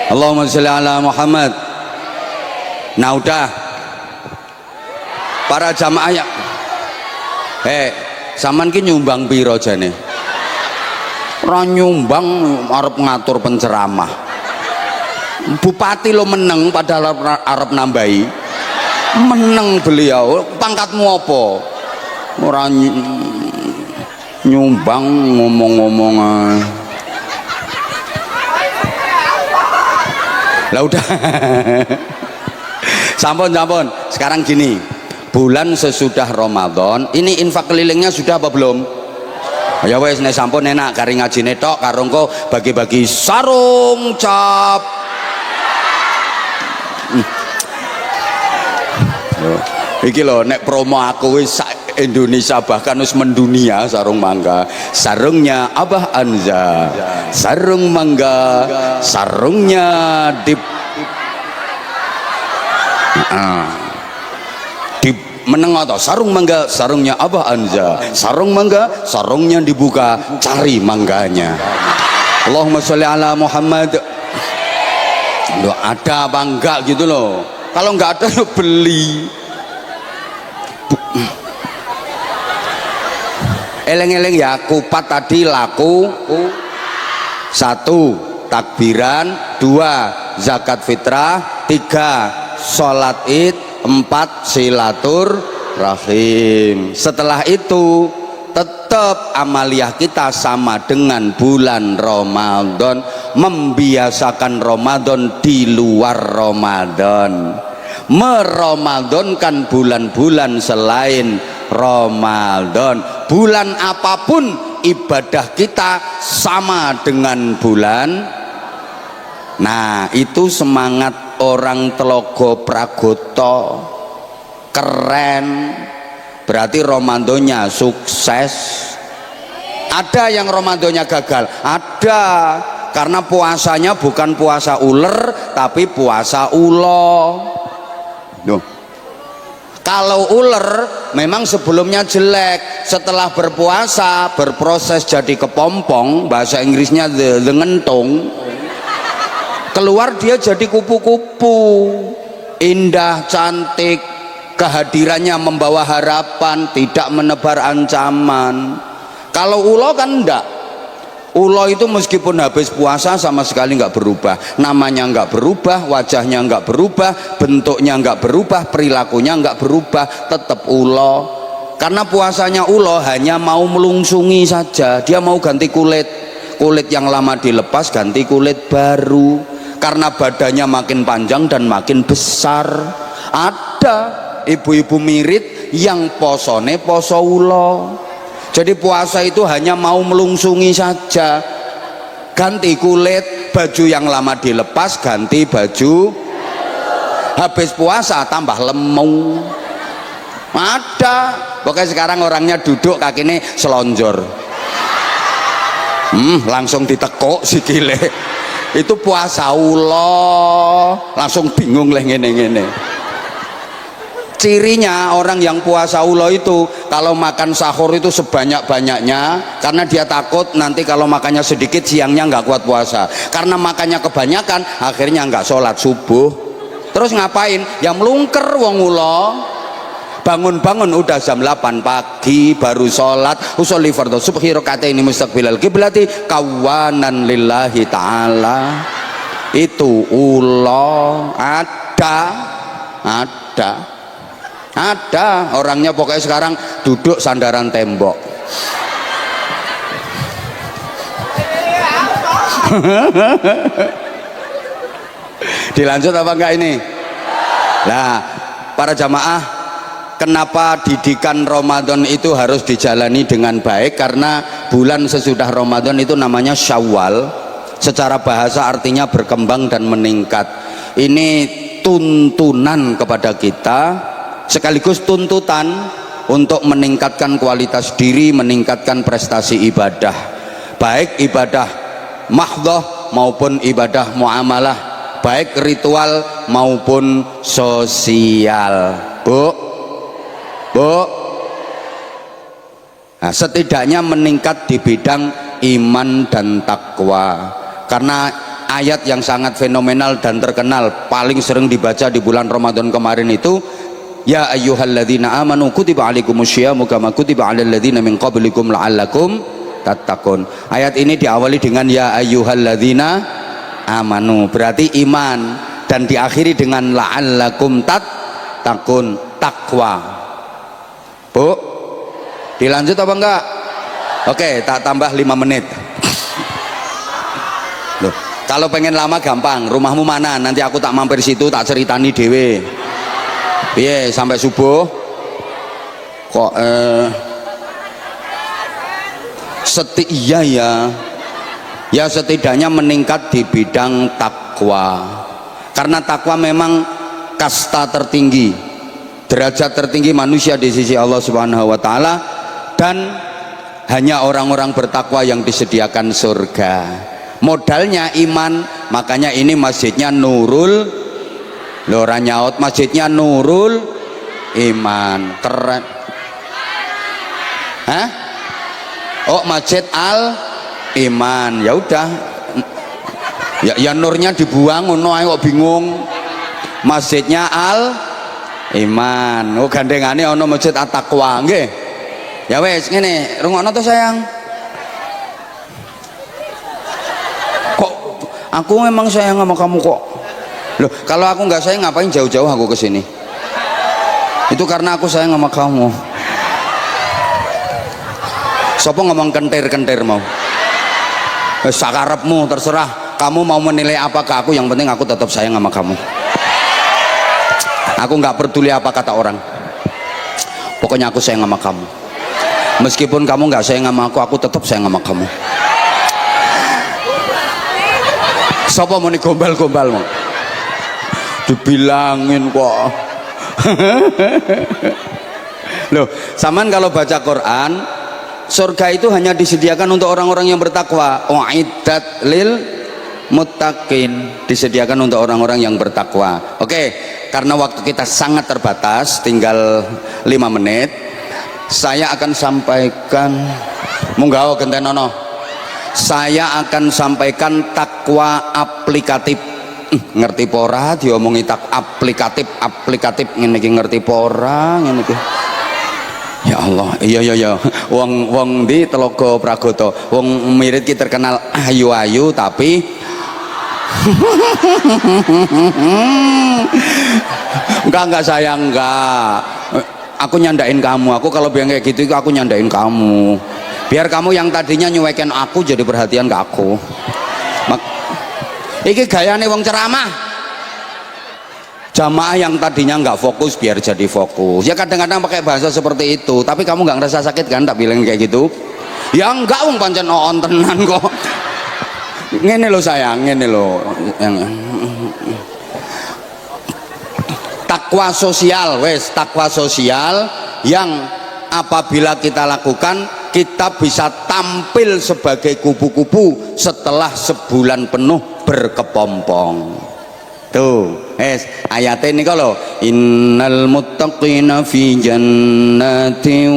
Allahumma sholli ala Muhammad. Nah udah, para jamaah ya, sampean ki nyumbang piro jane? Ora nyumbang, arep ngatur penceramah. Bupati lo meneng padahal arep nambahi. Meneng beliau, pangkatmu apa? Ora nyumbang, ngomong-ngomong. Lah udah. Sampun. Sekarang gini, bulan sesudah Ramadan, ini infak kelilingnya sudah apa belum? Ya wes, nek sampun enak kari ngajine tok karo engko bagi-bagi sarung cap. Iki lho nek promo aku wis Indonesia bahkan wis mendunia sarung mangga. Sarungnya Abah Anza. Sarung mangga, sarungnya di meneng atau sarung mangga, sarungnya Abah Anza. Sarung mangga, sarungnya dibuka, cari mangganya. Allahumma sholli ala Muhammad. Loh, ada apa enggak gitu loh. Kalau enggak ada ya beli. Eleng-eleng ya, kupat tadi laku. 1 takbiran, 2 zakat fitrah, 3 sholat id, 4 silaturahim. Setelah itu tetap amaliyah kita sama dengan bulan Ramadan, membiasakan Ramadan di luar Ramadan, meramadankan bulan-bulan selain Ramadan. Bulan apapun ibadah kita sama dengan bulan. Nah, itu semangat orang Telogo Pragoto, keren. Berarti Ramadannya sukses. Ada yang Ramadannya gagal, ada, karena puasanya bukan puasa ular tapi puasa ulo. Duh. Kalau ular memang sebelumnya jelek, setelah berpuasa berproses jadi kepompong, bahasa Inggrisnya the ngentung, keluar dia jadi kupu-kupu, indah, cantik, kehadirannya membawa harapan, tidak menebar ancaman. Kalau ulo kan enggak. Ulo itu meskipun habis puasa sama sekali nggak berubah, namanya nggak berubah, wajahnya nggak berubah, bentuknya nggak berubah, perilakunya nggak berubah, tetap ulo. Karena puasanya ulo hanya mau melungsungi saja, dia mau ganti kulit, kulit yang lama dilepas ganti kulit baru, karena badannya makin panjang dan makin besar. Ada ibu-ibu mirit yang posone poso ulo. Jadi puasa itu hanya mau melungsungi saja, ganti kulit, baju yang lama dilepas ganti baju, habis puasa tambah lemu. Ada, pokoknya sekarang orangnya duduk kakinya selonjor, langsung ditekuk sikile. Itu puasa ulo, langsung bingung lah ngene-ngene. Cirinya orang yang puasa ulo itu kalau makan sahur itu sebanyak-banyaknya, karena dia takut nanti kalau makannya sedikit siangnya nggak kuat puasa. Karena makannya kebanyakan akhirnya nggak sholat subuh. Terus ngapain? Ya melungker wong ulo. Bangun-bangun udah jam 8 pagi baru sholat, usolli fardhu subhi rakaataini mustaqbilal qiblati kawanan lillahi ta'ala. Itu ulo. Ada orangnya pokoknya sekarang duduk sandaran tembok. Dilanjut apa enggak ini? Nah, para jamaah, kenapa didikan Ramadan itu harus dijalani dengan baik? Karena bulan sesudah Ramadan itu namanya Syawal. Secara bahasa artinya berkembang dan meningkat. Ini tuntunan kepada kita, sekaligus tuntutan untuk meningkatkan kualitas diri, meningkatkan prestasi ibadah, baik ibadah mahdhah maupun ibadah muamalah, baik ritual maupun sosial. Bu, nah, setidaknya meningkat di bidang iman dan takwa. Karena ayat yang sangat fenomenal dan terkenal paling sering dibaca di bulan Ramadan kemarin itu, ya ayyuhalladzina amanu kutiba alaikumusyiyamu kama kutiba alal ladzina min qablikum la'allakum tattaqun. Ayat ini diawali dengan ya ayyuhalladzina amanu, berarti iman, dan diakhiri dengan la'allakum tattaqun, takwa. Bu, dilanjut apa enggak? Oke, tak tambah 5 menit. Loh, kalau pengen lama gampang, rumahmu mana? Nanti aku tak mampir situ, tak ceritani dewe. Iya, sampai subuh kok iya ya setidaknya meningkat di bidang takwa, karena takwa memang kasta tertinggi. derajat tertinggi manusia di sisi Allah Subhanahu wa taala, dan hanya orang-orang bertakwa yang disediakan surga. Modalnya iman, makanya ini masjidnya Nurul, lora nyaut, masjidnya Nurul Iman. Keren. Hah? Oh, Masjid Al Iman. Ya udah. Ya nurnya dibuang ngono ae kok bingung. Masjidnya Al Iman. Oh, gandengane ana Masjid At-Taqwa nggih. Ya wes ngene, rungokno to sayang. Kok aku memang sayang sama kamu kok. Loh, kalau aku nggak sayang ngapain jauh-jauh aku ke sini? Itu karena aku sayang sama kamu. Sopo ngomong kentir-kentir mau? Sakarepmu, terserah. Kamu mau menilai apa ke aku, yang penting aku tetap sayang sama kamu. Aku nggak peduli apa kata orang. Pokoknya aku sayang sama kamu. Meskipun kamu nggak sayang sama aku tetap sayang sama kamu. Sopo mau nih gombal-gombal mau? Dibilangin kok. Loh, saman kalau baca Quran, surga itu hanya disediakan untuk orang-orang yang bertakwa. Uiddat lil muttaqin, disediakan untuk orang-orang yang bertakwa. Oke, karena waktu kita sangat terbatas, tinggal 5 menit, saya akan sampaikan munggah gentenono. Saya akan sampaikan takwa aplikatif. Ngerti pora diomongi tak aplikatif ngene iki, ngerti pora ngene iki. Ya Allah, iya wong di Telaga Pragoto, wong mirip ki terkenal ayu-ayu tapi enggak sayang, enggak. Aku nyandain kamu. Aku kalau bilang kayak gitu aku nyandain kamu. Biar kamu yang tadinya nyuekin aku jadi perhatian ke aku. Iki gayane wong ceramah. Jamaah yang tadinya nggak fokus biar jadi fokus. Ya kadang-kadang pakai bahasa seperti itu, tapi kamu nggak ngerasa sakit kan tak bilang kayak gitu? Ya enggak, wong pancen on tenan kok. Ngene lo sayang, ngene lo. Takwa sosial, wes takwa sosial yang apabila kita lakukan, kita bisa tampil sebagai kupu-kupu setelah sebulan penuh berkepompong. Tuh, ayatnya ini kalau innal muttaqina fi jannatin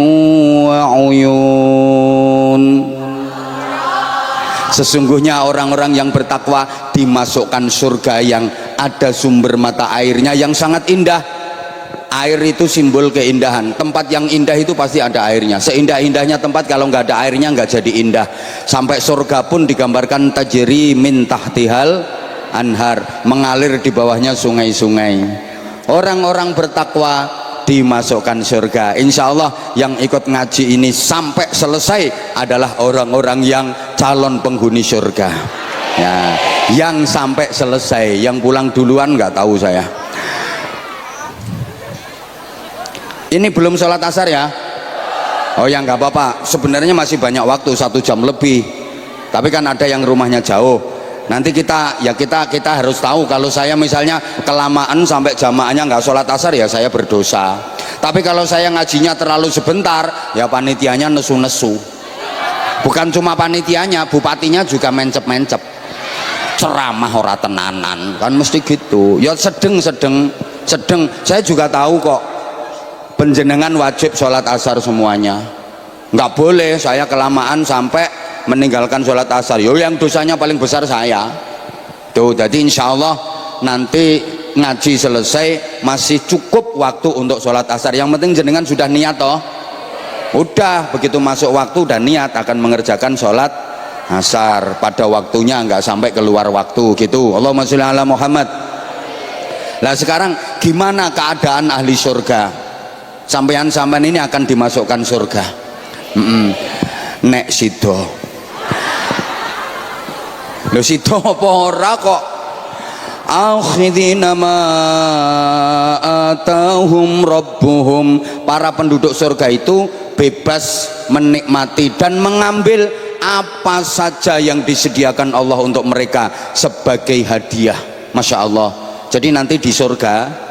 wa uyun. Sesungguhnya orang-orang yang bertakwa dimasukkan surga yang ada sumber mata airnya yang sangat indah. Air itu simbol keindahan. Tempat yang indah itu pasti ada airnya. Seindah-indahnya tempat kalau nggak ada airnya nggak jadi indah. Sampai surga pun digambarkan tajri min tahtihal anhar, mengalir di bawahnya sungai-sungai. Orang-orang bertakwa dimasukkan surga. Insya Allah yang ikut ngaji ini sampai selesai adalah orang-orang yang calon penghuni surga. Ya, yang sampai selesai, yang pulang duluan nggak tahu saya. Ini belum sholat asar ya? Oh ya nggak apa-apa, sebenarnya masih banyak waktu, 1 jam lebih. Tapi kan ada yang rumahnya jauh. Nanti kita harus tahu, kalau saya misalnya kelamaan sampai jamaahnya nggak sholat asar ya saya berdosa. Tapi kalau saya ngajinya terlalu sebentar ya panitianya nesu-nesu. Bukan cuma panitianya, bupatinya juga mencep-mencep. Ceramah ora tenanan kan mesti gitu. Ya sedeng. Saya juga tahu kok. Penjenengan wajib sholat asar semuanya, nggak boleh saya kelamaan sampai meninggalkan sholat asar. Yo yang dosanya paling besar saya tuh. Jadi insya Allah nanti ngaji selesai masih cukup waktu untuk sholat asar. Yang penting jenengan sudah niat toh, udah begitu masuk waktu dan niat akan mengerjakan sholat asar pada waktunya, nggak sampai keluar waktu gitu. Allahumma sholli ala Muhammad. Nah sekarang gimana keadaan ahli surga? Sampean-sampean ini akan dimasukkan surga. Nek sido. Lho sido apa ora kok? Akhidina ma atahum rabbuhum. Para penduduk surga itu bebas menikmati dan mengambil apa saja yang disediakan Allah untuk mereka sebagai hadiah. Masya Allah. Jadi nanti di surga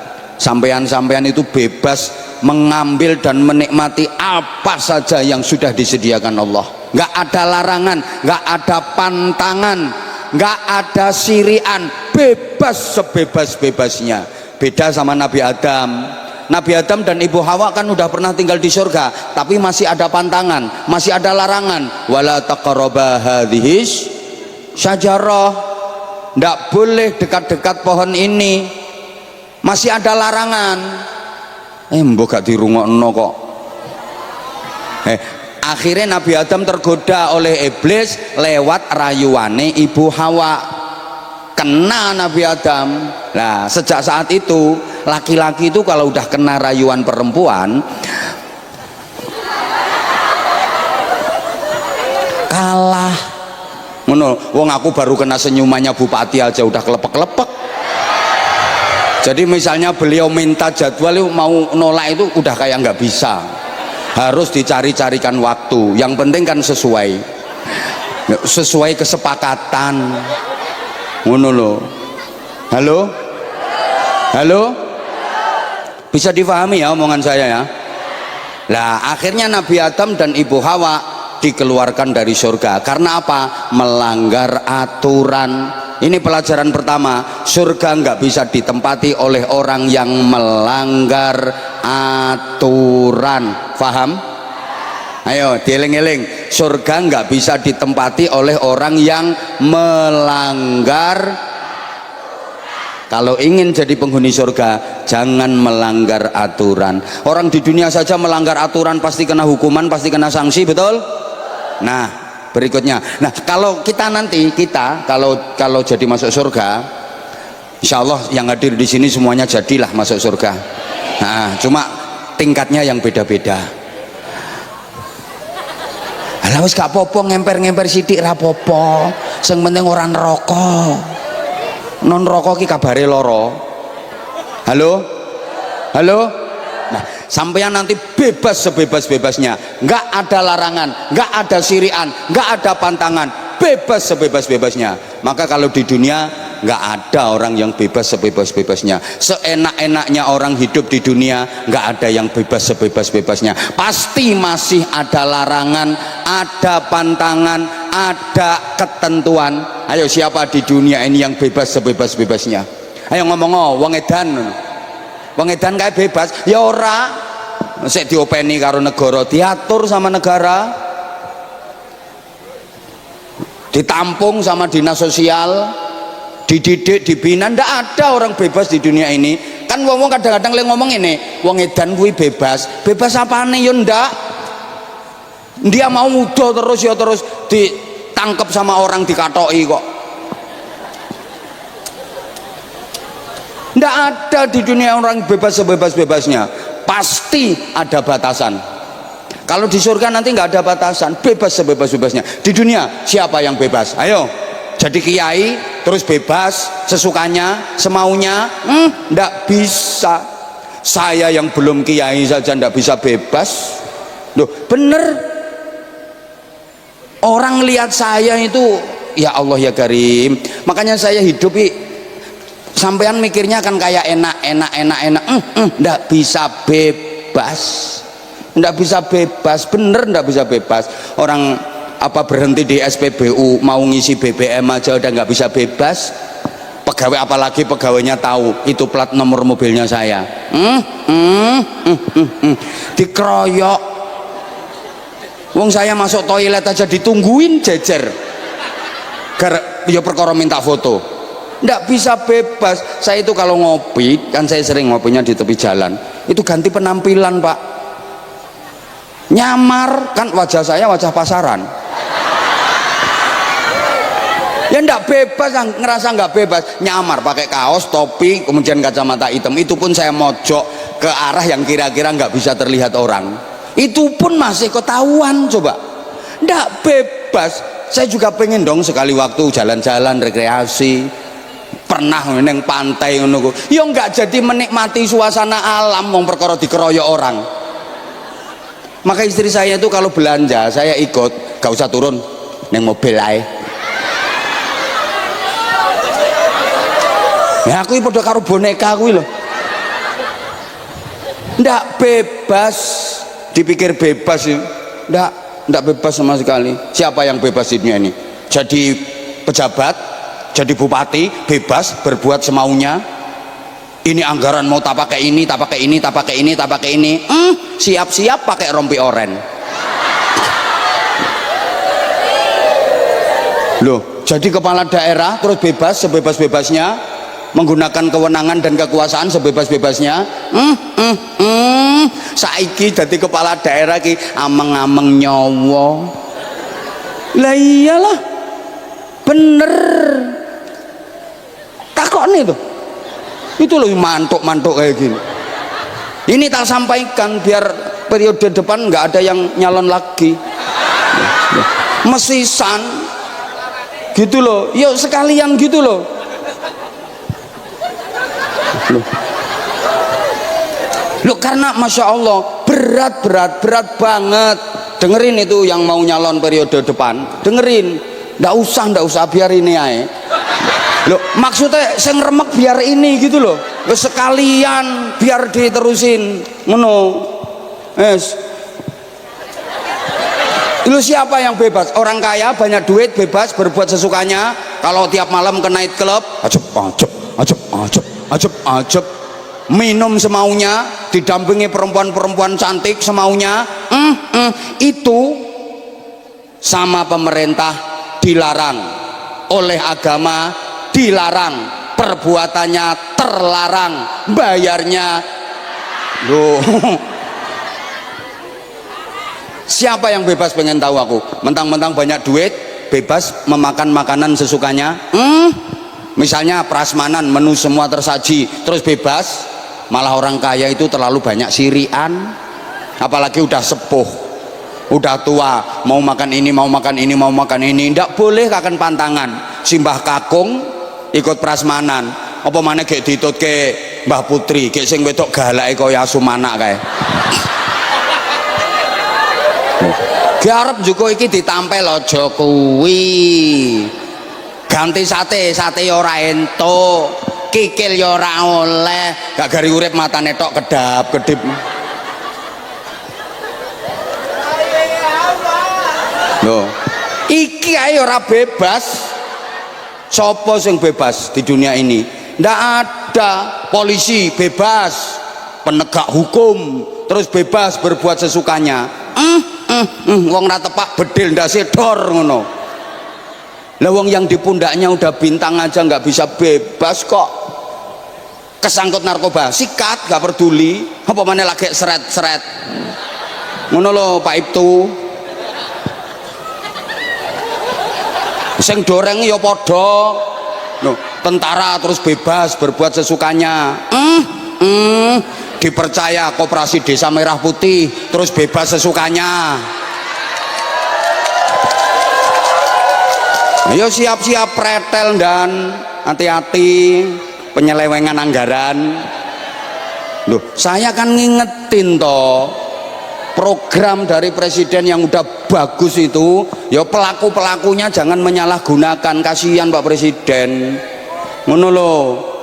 Sampean-sampean itu bebas mengambil dan menikmati apa saja yang sudah disediakan Allah. Nggak ada larangan, nggak ada pantangan, nggak ada sirian, bebas sebebas-bebasnya. Beda sama Nabi Adam. Nabi Adam dan Ibu Hawa kan udah pernah tinggal di surga, tapi masih ada pantangan, masih ada larangan. Wala taqraba hadhis syajarah, ndak boleh dekat-dekat pohon ini, masih ada larangan. Mbok gak dirungokno kok. Akhirnya Nabi Adam tergoda oleh iblis lewat rayuane Ibu Hawa, kena Nabi Adam. Nah sejak saat itu laki-laki itu kalau udah kena rayuan perempuan kalah. Wong aku baru kena senyumannya bupati aja udah kelepek-kelepek. Jadi misalnya beliau minta jadwal mau nolak itu udah kayak nggak bisa, harus dicari-carikan waktu. Yang penting kan sesuai kesepakatan. Ngono lho. Halo, bisa difahami ya omongan saya ya. Lah akhirnya Nabi Adam dan Ibu Hawa dikeluarkan dari surga karena apa? Melanggar aturan. Ini pelajaran pertama, surga nggak bisa ditempati oleh orang yang melanggar aturan. Faham? Ayo dieling-eling, surga nggak bisa ditempati oleh orang yang melanggar. Kalau ingin jadi penghuni surga, jangan melanggar aturan. Orang di dunia saja melanggar aturan pasti kena hukuman, pasti kena sanksi, betul? Nah, berikutnya. Nah, kalau kita nanti kalau jadi masuk surga, insya Allah yang hadir di sini semuanya jadilah masuk surga. Nah, cuma tingkatnya yang beda-beda. Alah wis gak apa-apa ngemper-ngemper sithik ra apa-apa. Sing penting ora neraka. Non rokok ki kabare loro. Halo? Nah, sampeyan nanti bebas sebebas-bebasnya, nggak ada larangan, nggak ada sirian, nggak ada pantangan, bebas sebebas-bebasnya. Maka kalau di dunia nggak ada orang yang bebas sebebas-bebasnya. Seenak-enaknya orang hidup di dunia, nggak ada yang bebas sebebas-bebasnya. Pasti masih ada larangan, ada pantangan, ada ketentuan. Ayo siapa di dunia ini yang bebas sebebas-bebasnya? Ayo ngomong wong edan kayak bebas ya ora. Sik diopeni karo negara, diatur sama negara, ditampung sama dinas sosial, dididik, dibina. Ndak ada orang bebas di dunia ini. Kan wong kadang-kadang le ngomong ini, wong edan kuwi bebas apane ya ndak. Dia mau muda terus ya terus ditangkep sama orang dikatoki kok. Ndak ada di dunia orang bebas sebebas-bebasnya, pasti ada batasan. Kalau di surga nanti nggak ada batasan, bebas sebebas-bebasnya. Di dunia siapa yang bebas? Ayo jadi kiai terus bebas sesukanya semaunya, ndak bisa. Saya yang belum kiai saja ndak bisa bebas. Loh bener, orang lihat saya itu ya Allah ya Karim. Makanya saya hidup sampean mikirnya kan kayak enak, ndak bisa bebas, ndak bisa bebas, bener ndak bisa bebas. Orang apa berhenti di SPBU mau ngisi BBM aja udah nggak bisa bebas. Pegawai apalagi pegawainya tahu itu plat nomor mobilnya saya, dikeroyok. Wong saya masuk toilet aja ditungguin jejer. Ya perkara minta foto. Nggak bisa bebas. Saya itu kalau ngopi, kan saya sering ngopinya di tepi jalan, itu ganti penampilan Pak, nyamar. Kan wajah saya wajah pasaran. Ya nggak bebas, ngerasa nggak bebas, nyamar pakai kaos, topi, kemudian kacamata hitam. Itu pun saya mojok ke arah yang kira-kira nggak bisa terlihat orang, itu pun masih ketahuan. Coba nggak bebas. Saya juga pengen dong sekali waktu jalan-jalan rekreasi, pernah neng pantai ngono. Ya nggak jadi menikmati suasana alam, mau perkara dikeroyok orang. Maka istri saya itu kalau belanja saya ikut, gak usah turun neng mobil ae. Ya aku podo karo boneka kuwi lho. ndak bebas. Dipikir bebas ya, ndak bebas sama sekali. Siapa yang bebas di dunia ini? Jadi pejabat, jadi bupati bebas berbuat semaunya. Ini anggaran mau tak pakai ini, tak pakai ini, tak pakai ini, tak pakai ini. Siap-siap pakai rompi oren. Loh, jadi kepala daerah terus bebas sebebas-bebasnya, menggunakan kewenangan dan kekuasaan sebebas-bebasnya. Saiki jadi kepala daerah ki ameng-ameng nyawa. Lah iyalah, bener. Takokne tuh. Itu loh mantuk-mantuk kayak gini. Ini tak sampaikan biar periode depan nggak ada yang nyalon lagi. Mesisan gitu loh, yuk sekalian gitu loh. Loh karena Masya Allah berat banget. Dengerin itu yang mau nyalon periode depan, dengerin. Nggak usah biar ini aja. Loh maksudnya sing remek biar ini gitu loh. Loh, sekalian biar diterusin ngono. Yes. Lu siapa yang bebas? Orang kaya banyak duit bebas berbuat sesukanya. Kalau tiap malam ke night club ajep minum semaunya, didampingi perempuan-perempuan cantik semaunya. Itu sama pemerintah dilarang, oleh agama dilarang, perbuatannya terlarang, bayarnya loh. Siapa yang bebas? Pengen tahu aku. Mentang-mentang banyak duit bebas memakan makanan sesukanya. Misalnya prasmanan, menu semua tersaji terus bebas. Malah orang kaya itu terlalu banyak sirian, apalagi udah sepuh, udah tua, mau makan ini, mau makan ini, mau makan ini. Ndak boleh kakan pantangan. Simbah kakung ikut prasmanan, apa mana kayak ditut ke Mbah Putri, kayak sing wedok galake kaya Sumana kae. Garep juga iki ditampel aja kuwi. Ganti sate ora entuk, kikil ya ora oleh, gak gari urip matane tok kedap-kedip. Loh, iki ae ora bebas. Sopo sing bebas di dunia ini? Ndak ada. Polisi bebas, penegak hukum terus bebas berbuat sesukanya. Wong ra tepak bedil ndase dor ngono. Lah wong yang di pundaknya udah bintang aja nggak bisa bebas kok. Kesangkut narkoba, sikat gak peduli. Apa mana lagi seret-seret. Ngono lho Pak Ibtu. Sing doreng ya padha. Loh, tentara terus bebas berbuat sesukanya. Dipercaya Koperasi Desa Merah Putih terus bebas sesukanya. Ayo siap-siap pretel dan hati-hati penyelewengan anggaran. Loh, saya kan ngingetin toh program dari presiden yang udah bagus itu, ya pelaku-pelakunya jangan menyalahgunakan. Kasihan Pak Presiden. Ngono lho.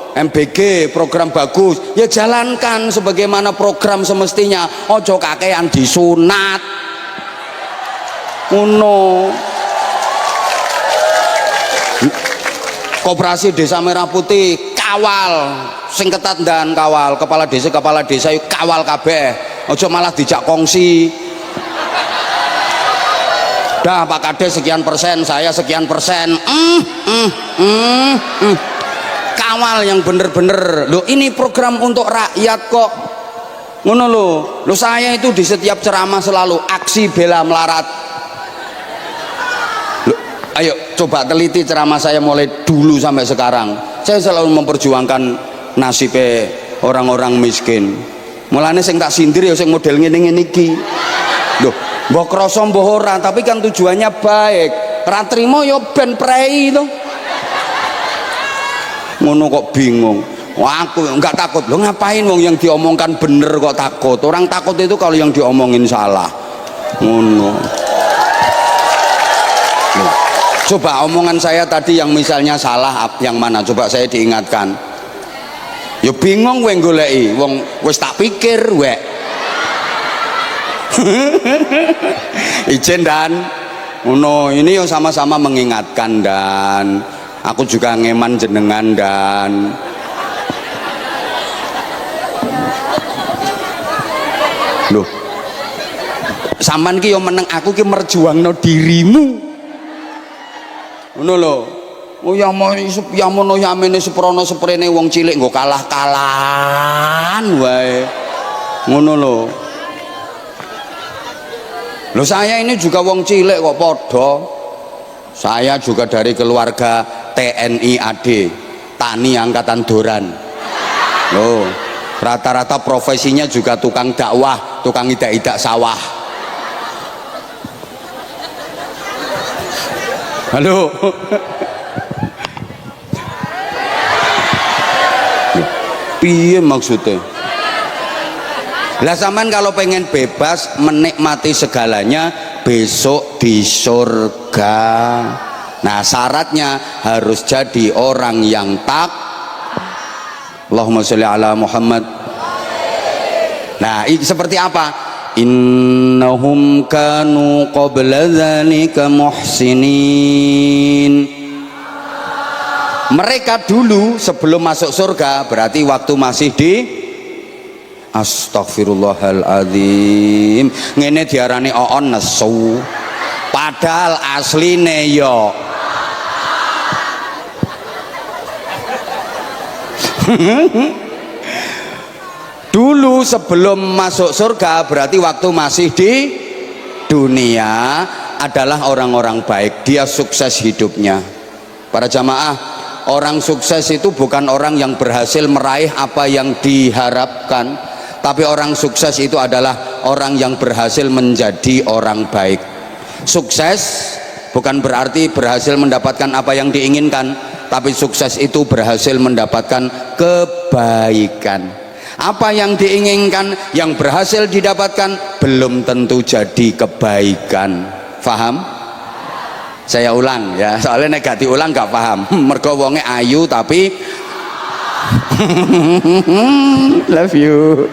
MBG program bagus ya jalankan sebagaimana program semestinya, ojo kakean disunat ngono. Koperasi Desa Merah Putih kawal sing ketat dan kawal kepala desa yuk kawal kabeh, ojo malah dijak kongsi. Dah Pak Kades sekian persen, saya sekian persen. Kawal yang bener-bener. Loh ini program untuk rakyat kok ngono loh. Saya itu di setiap ceramah selalu aksi bela melarat. Loh, ayo coba teliti ceramah saya mulai dulu sampai sekarang. Saya selalu memperjuangkan nasib orang-orang miskin. Mulane sing tak sindir ya sing model ngene-ngene iki. Loh, mbok krasa mbok ora, tapi kan tujuannya baik. Ra trimo ya ben prei to. Ngono kok bingung. Wah, aku nggak takut. Lo ngapain wong yang diomongkan bener kok takut? Orang takut itu kalau yang diomongin salah. Ngono. Coba omongan saya tadi yang misalnya salah yang mana? Coba saya diingatkan. Ya bingung kowe goleki, wong wis tak pikir wek. Ijen dan ngono, ini yo sama-sama mengingatkan dan aku juga ngeman jenengan dan loh sampean ki yo meneng, aku ki merjuangno dirimu ngono lho. Oh ya mono yamene seprono seprene wong cilik nggo kalah-kalahan wae ngono lho. Loh saya ini juga wong cilik kok podo. Saya juga dari keluarga TNI AD, Tani Angkatan Doran. Loh, rata-rata profesinya juga tukang dakwah, tukang idak-idak sawah. Halo. Piye maksudnya? Lah sampean kalau pengen bebas menikmati segalanya besok di surga. Nah syaratnya harus jadi orang yang Allahumma sholli ala Muhammad. Nah seperti apa? Innahum kanu qabla dzalika muhsinin. Mereka dulu sebelum masuk surga, berarti waktu masih di Astaghfirullahaladzim, ngene diarani oon nesu padahal asline yo dulu sebelum masuk surga, berarti waktu masih di dunia adalah orang-orang baik, dia sukses hidupnya. Para jamaah, orang sukses itu bukan orang yang berhasil meraih apa yang diharapkan, tapi orang sukses itu adalah orang yang berhasil menjadi orang baik. Sukses bukan berarti berhasil mendapatkan apa yang diinginkan, tapi sukses itu berhasil mendapatkan kebaikan. Apa yang diinginkan, yang berhasil didapatkan belum tentu jadi kebaikan. Faham? Saya ulang ya, soalnya nek gak diulang gak paham. Mergo wonge ayu tapi love you.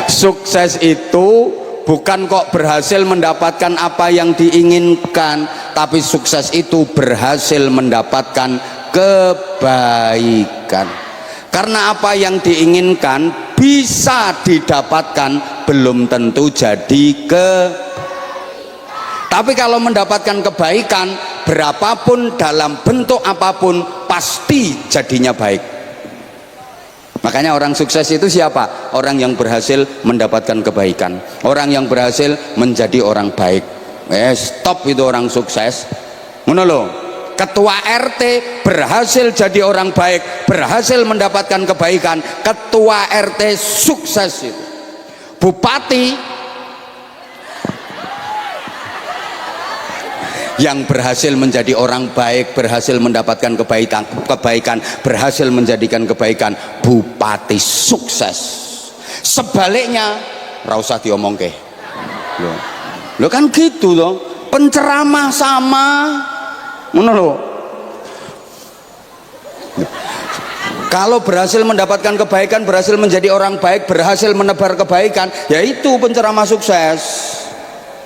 Sukses itu bukan kok berhasil mendapatkan apa yang diinginkan, tapi sukses itu berhasil mendapatkan kebaikan. Karena apa yang diinginkan bisa didapatkan belum tentu jadi tapi kalau mendapatkan kebaikan berapapun dalam bentuk apapun pasti jadinya baik. Makanya orang sukses itu siapa? Orang yang berhasil mendapatkan kebaikan, orang yang berhasil menjadi orang baik. Stop itu orang sukses. Ngono lho. Ketua RT berhasil jadi orang baik, berhasil mendapatkan kebaikan. Ketua RT sukses itu. Bupati yang berhasil menjadi orang baik, berhasil mendapatkan kebaikan, berhasil menjadikan kebaikan, bupati sukses. Sebaliknya ora usah diomongke. Lo kan gitu loh, penceramah sama ngono lho. Kalau berhasil mendapatkan kebaikan, berhasil menjadi orang baik, berhasil menebar kebaikan, yaitu penceramah sukses.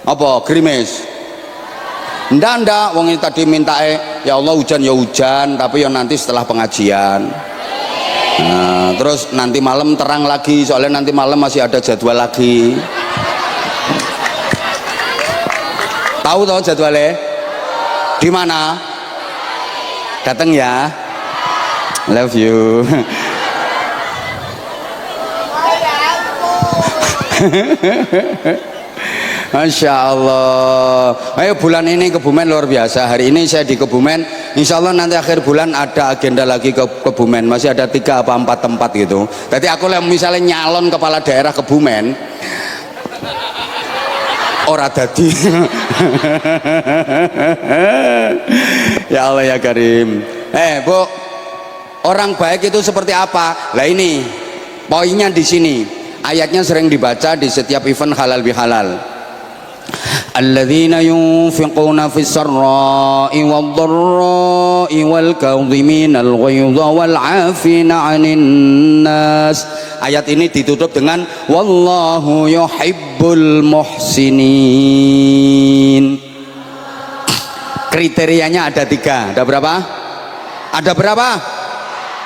Apa grimis? Ndak wong ini tadi minta ya Allah hujan ya hujan, tapi ya nanti setelah pengajian. Nah, terus nanti malam terang lagi, soalnya nanti malam masih ada jadwal lagi. Tahu toh jadwalnya? Di mana? Datang ya. Love you. Masya Allah. Ayo bulan ini Kebumen luar biasa. Hari ini saya di Kebumen. Insya Allah nanti akhir bulan ada agenda lagi ke Kebumen. Masih ada 3 apa 4 tempat gitu. Jadi aku misalnya nyalon kepala daerah Kebumen, ora dadi. Ya Allah ya Karim. Bu, orang baik itu seperti apa? Lah ini poinnya di sini. Ayatnya sering dibaca di setiap event halal bihalal. alladzina yunfiquna fis sarra'i wad dharra'i wal kadhiminal ghaidha wal 'afina 'anil nas. Ayat ini ditutup dengan wallahu yuhibbul muhsinin. Kriterianya ada 3. Ada berapa? Ada berapa?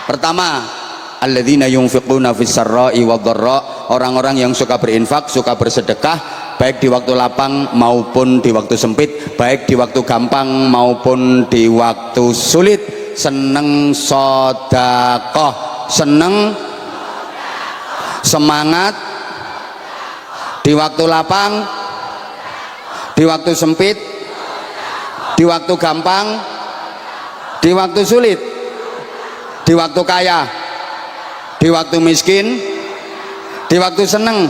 Pertama, alladzina yunfiquna fis sarra'i wad dharra, orang-orang yang suka berinfak, suka bersedekah, baik di waktu lapang maupun di waktu sempit, baik di waktu gampang maupun di waktu sulit. Seneng sedekah, seneng semangat di waktu lapang, di waktu sempit, di waktu gampang, di waktu sulit, di waktu kaya, di waktu miskin, di waktu seneng,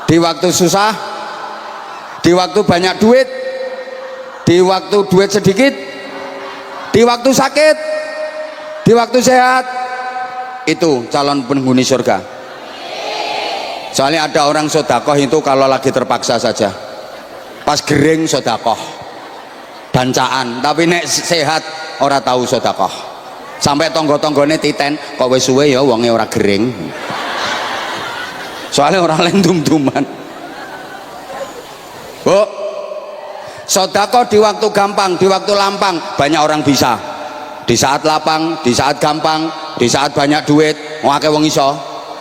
di waktu susah, di waktu banyak duit, di waktu duit sedikit, di waktu sakit, di waktu sehat. Itu calon penghuni surga. Soalnya ada orang sodakoh itu kalau lagi terpaksa saja, pas gering sodakoh bancaan, tapi nek sehat ora tahu sodakoh. Sampai tonggo-tonggone titen, kok wis suwe ya wonge ora gering. Soalnya orang lain dum-duman. Bu, sodakoh di waktu gampang, di waktu lampang banyak orang bisa. Di saat lapang, di saat gampang, di saat banyak duit, akeh wong iso.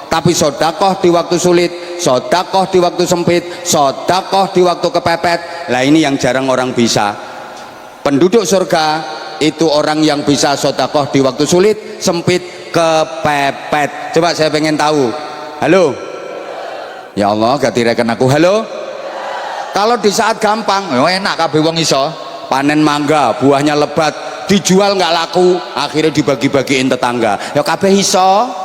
Tapi sodakoh di waktu sulit, sodakoh di waktu sempit, sodakoh di waktu kepepet, lah ini yang jarang orang bisa. Penduduk surga itu orang yang bisa sodakoh di waktu sulit, sempit, kepepet. Coba saya pengen tahu. Halo? Ya Allah, gak direken aku. Halo? Kalau di saat gampang, enak kabeh wong iso. Panen mangga, buahnya lebat, dijual nggak laku, akhirnya dibagi-bagiin tetangga. Ya kabeh iso.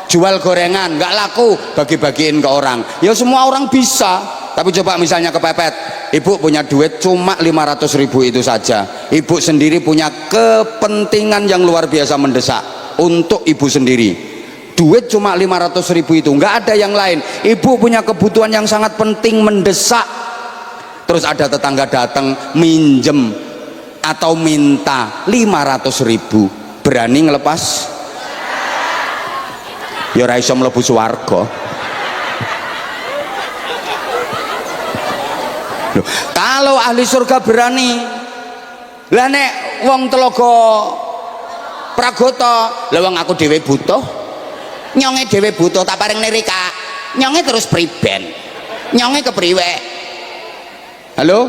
Jual gorengan nggak laku, bagi-bagiin ke orang. Ya semua orang bisa. Tapi coba misalnya kepepet, ibu punya duit cuma 500.000 itu saja, ibu sendiri punya kepentingan yang luar biasa mendesak untuk ibu sendiri. Duit cuma 500.000 itu, nggak ada yang lain. Ibu punya kebutuhan yang sangat penting mendesak. Terus ada tetangga datang minjem atau minta 500.000, berani ngelepas? Ya ora iso mlebu swarga. Loh, kalau ahli surga berani, lah nek wong Telaga Pragata, lah wong aku dhewe butuh, nyonge dhewe butuh tak paring nirika, nyonge terus priben, nyonge kepriwe? Halo?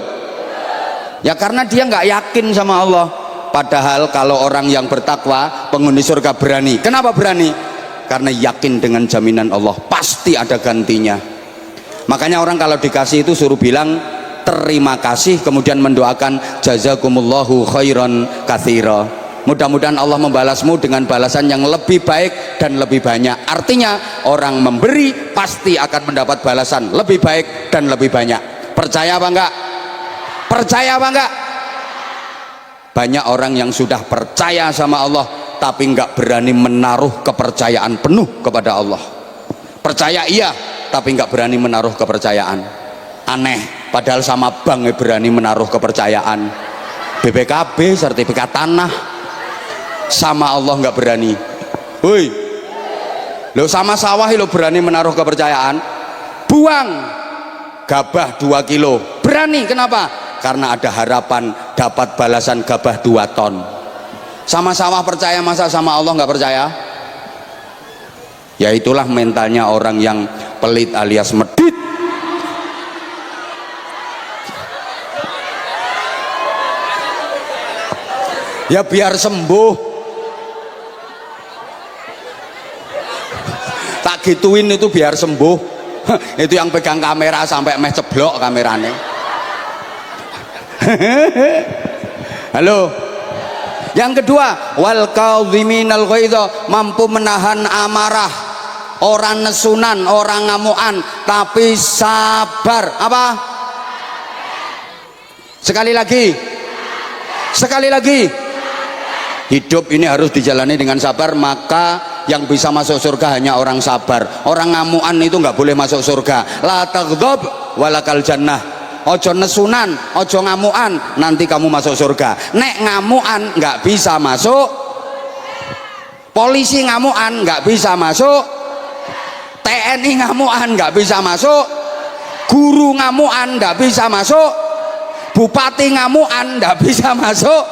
Ya karena dia nggak yakin sama Allah. Padahal kalau orang yang bertakwa, penghuni surga berani. Kenapa berani? Karena yakin dengan jaminan Allah pasti ada gantinya. Makanya orang kalau dikasih itu suruh bilang terima kasih, kemudian mendoakan jazakumullahu khairan katsira. Mudah-mudahan Allah membalasmu dengan balasan yang lebih baik dan lebih banyak. Artinya orang memberi pasti akan mendapat balasan lebih baik dan lebih banyak. Percaya apa enggak? Percaya apa enggak? Banyak orang yang sudah percaya sama Allah tapi enggak berani menaruh kepercayaan penuh kepada Allah. Percaya iya, tapi enggak berani menaruh kepercayaan. Aneh, padahal sama bank berani menaruh kepercayaan. BPKB, sertifikat tanah, sama Allah enggak berani. Woi, lo sama sawah lo berani menaruh kepercayaan. Buang gabah 2 kilo, berani. Kenapa? Karena ada harapan dapat balasan gabah 2 ton. Sama sawah percaya, masa sama Allah nggak percaya? Ya itulah mentalnya orang yang pelit alias medit. Ya biar sembuh, tak gituin itu biar sembuh. Itu yang pegang kamera sampai meh ceblok kamerane. Halo. Yang kedua, wal kadhiminal ghaidha, mampu menahan amarah, orang nesunan, orang ngamuan, tapi sabar. Apa? Sekali lagi. Sekali lagi. Hidup ini harus dijalani dengan sabar, maka yang bisa masuk surga hanya orang sabar. Orang ngamuan itu nggak boleh masuk surga. La taghdab walakal jannah. ojo nesunan, ojo ngamuan, nanti kamu masuk surga. Nek ngamuan nggak bisa masuk, polisi ngamuan nggak bisa masuk, TNI ngamuan nggak bisa masuk, guru ngamuan nggak bisa masuk, bupati ngamuan nggak bisa masuk,